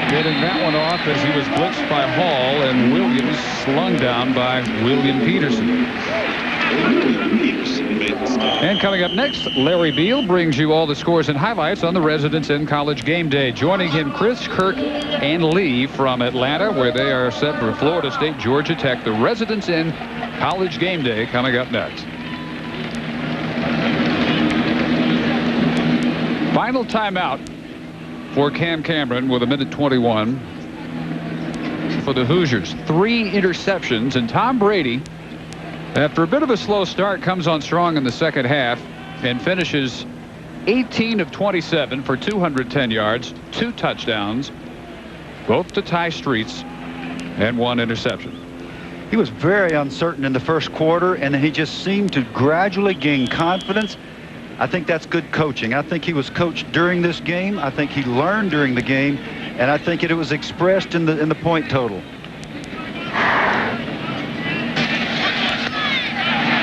getting that one off as he was blitzed by Hall, and Williams slung down by William Peterson. Peterson made the stop. And coming up next, Larry Beal brings you all the scores and highlights on the Residents in College Game Day. Joining him, Chris, Kirk, and Lee from Atlanta, where they are set for Florida State, Georgia Tech. The Residents in College Game Day coming up next. Final timeout for Cam Cameron with 1:21 for the Hoosiers. 3 interceptions, and Tom Brady, after a bit of a slow start, comes on strong in the second half and finishes 18 of 27 for 210 yards, 2 touchdowns, both to tie streets, and 1 interception. He was very uncertain in the first quarter, and then he just seemed to gradually gain confidence. I think that's good coaching. I think he was coached during this game. I think he learned during the game, and I think it was expressed in the point total.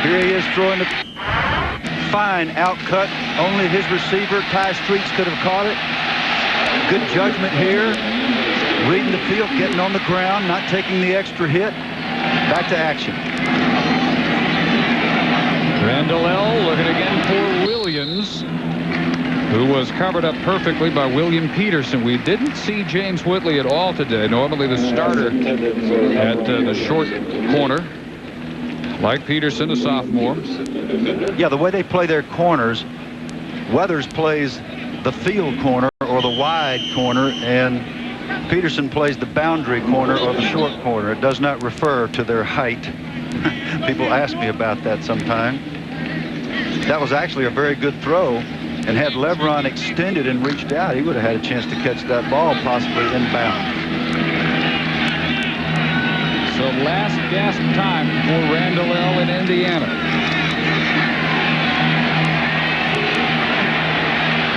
Here he is throwing the fine outcut. Only his receiver, Ty Streets, could have caught it. Good judgment here. Reading the field, getting on the ground, not taking the extra hit. Back to action. Randall L. looking again for Williams, who was covered up perfectly by William Peterson. We didn't see James Whitley at all today. Normally the starter at the short corner. Like Peterson, a sophomore. Yeah, the way they play their corners, Weathers plays the field corner or the wide corner, and Peterson plays the boundary corner or the short corner. It does not refer to their height. People ask me about that sometime. That was actually a very good throw, and had Lebron extended and reached out, he would have had a chance to catch that ball, possibly inbound. So last gasp time for Randall L. in Indiana.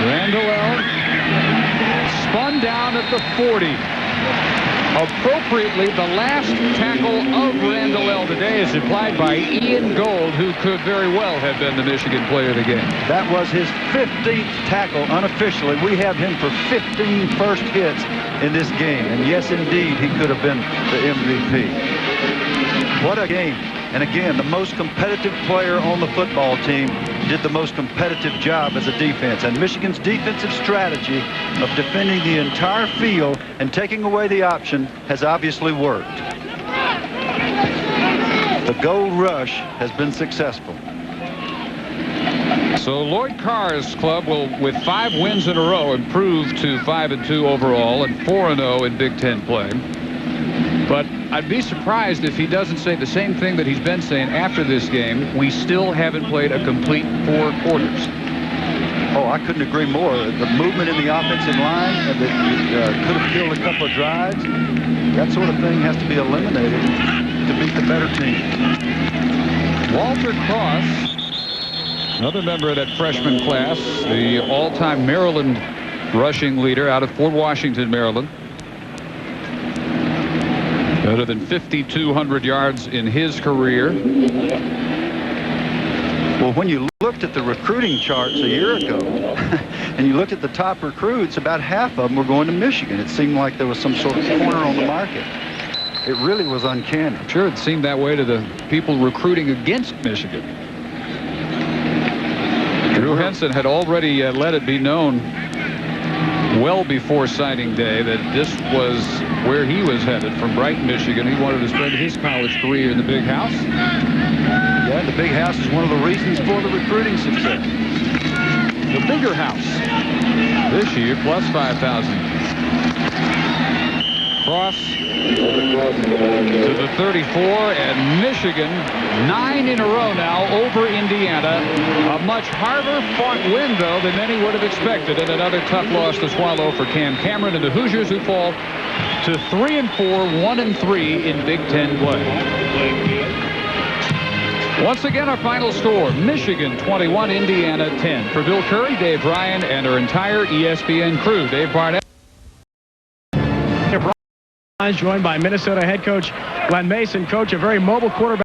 Randall L. spun down at the 40. Appropriately, the last tackle of Randall L. today is implied by Ian Gold, who could very well have been the Michigan player of the game. That was his 15th tackle unofficially. We have him for 15 first hits in this game. And yes, indeed, he could have been the MVP. What a game. And again, the most competitive player on the football team did the most competitive job as a defense. And Michigan's defensive strategy of defending the entire field and taking away the option has obviously worked. The gold rush has been successful. So Lloyd Carr's club will, with 5 wins in a row, improve to 5-2 overall and 4-0 in Big Ten play. But I'd be surprised if he doesn't say the same thing that he's been saying after this game. We still haven't played a complete 4 quarters. Oh, I couldn't agree more. The movement in the offensive line that could have killed a couple of drives, that sort of thing has to be eliminated to beat the better team. Walter Cross, another member of that freshman class, the all-time Maryland rushing leader out of Fort Washington, Maryland. Better than 5,200 yards in his career. Well, when you looked at the recruiting charts a year ago, and you looked at the top recruits, about half of them were going to Michigan. It seemed like there was some sort of corner on the market. It really was uncanny. I'm sure it seemed that way to the people recruiting against Michigan. Drew Henson had already let it be known well before signing day that this was where he was headed from Brighton, Michigan. He wanted to spend his college career in the big house. Yeah, the big house is one of the reasons for the recruiting success. The bigger house this year, plus 5,000. Cross to the 34, and Michigan 9 in a row now over Indiana. A much harder fought win, though, than many would have expected, and another tough loss to swallow for Cam Cameron and the Hoosiers, who fall to 3-4, 1-3 in Big Ten play. Once again, our final score: Michigan 21, Indiana 10. For Bill Curry, Dave Ryan, and our entire ESPN crew, Dave Barnett. Joined by Minnesota head coach Glenn Mason. Coach, a very mobile quarterback.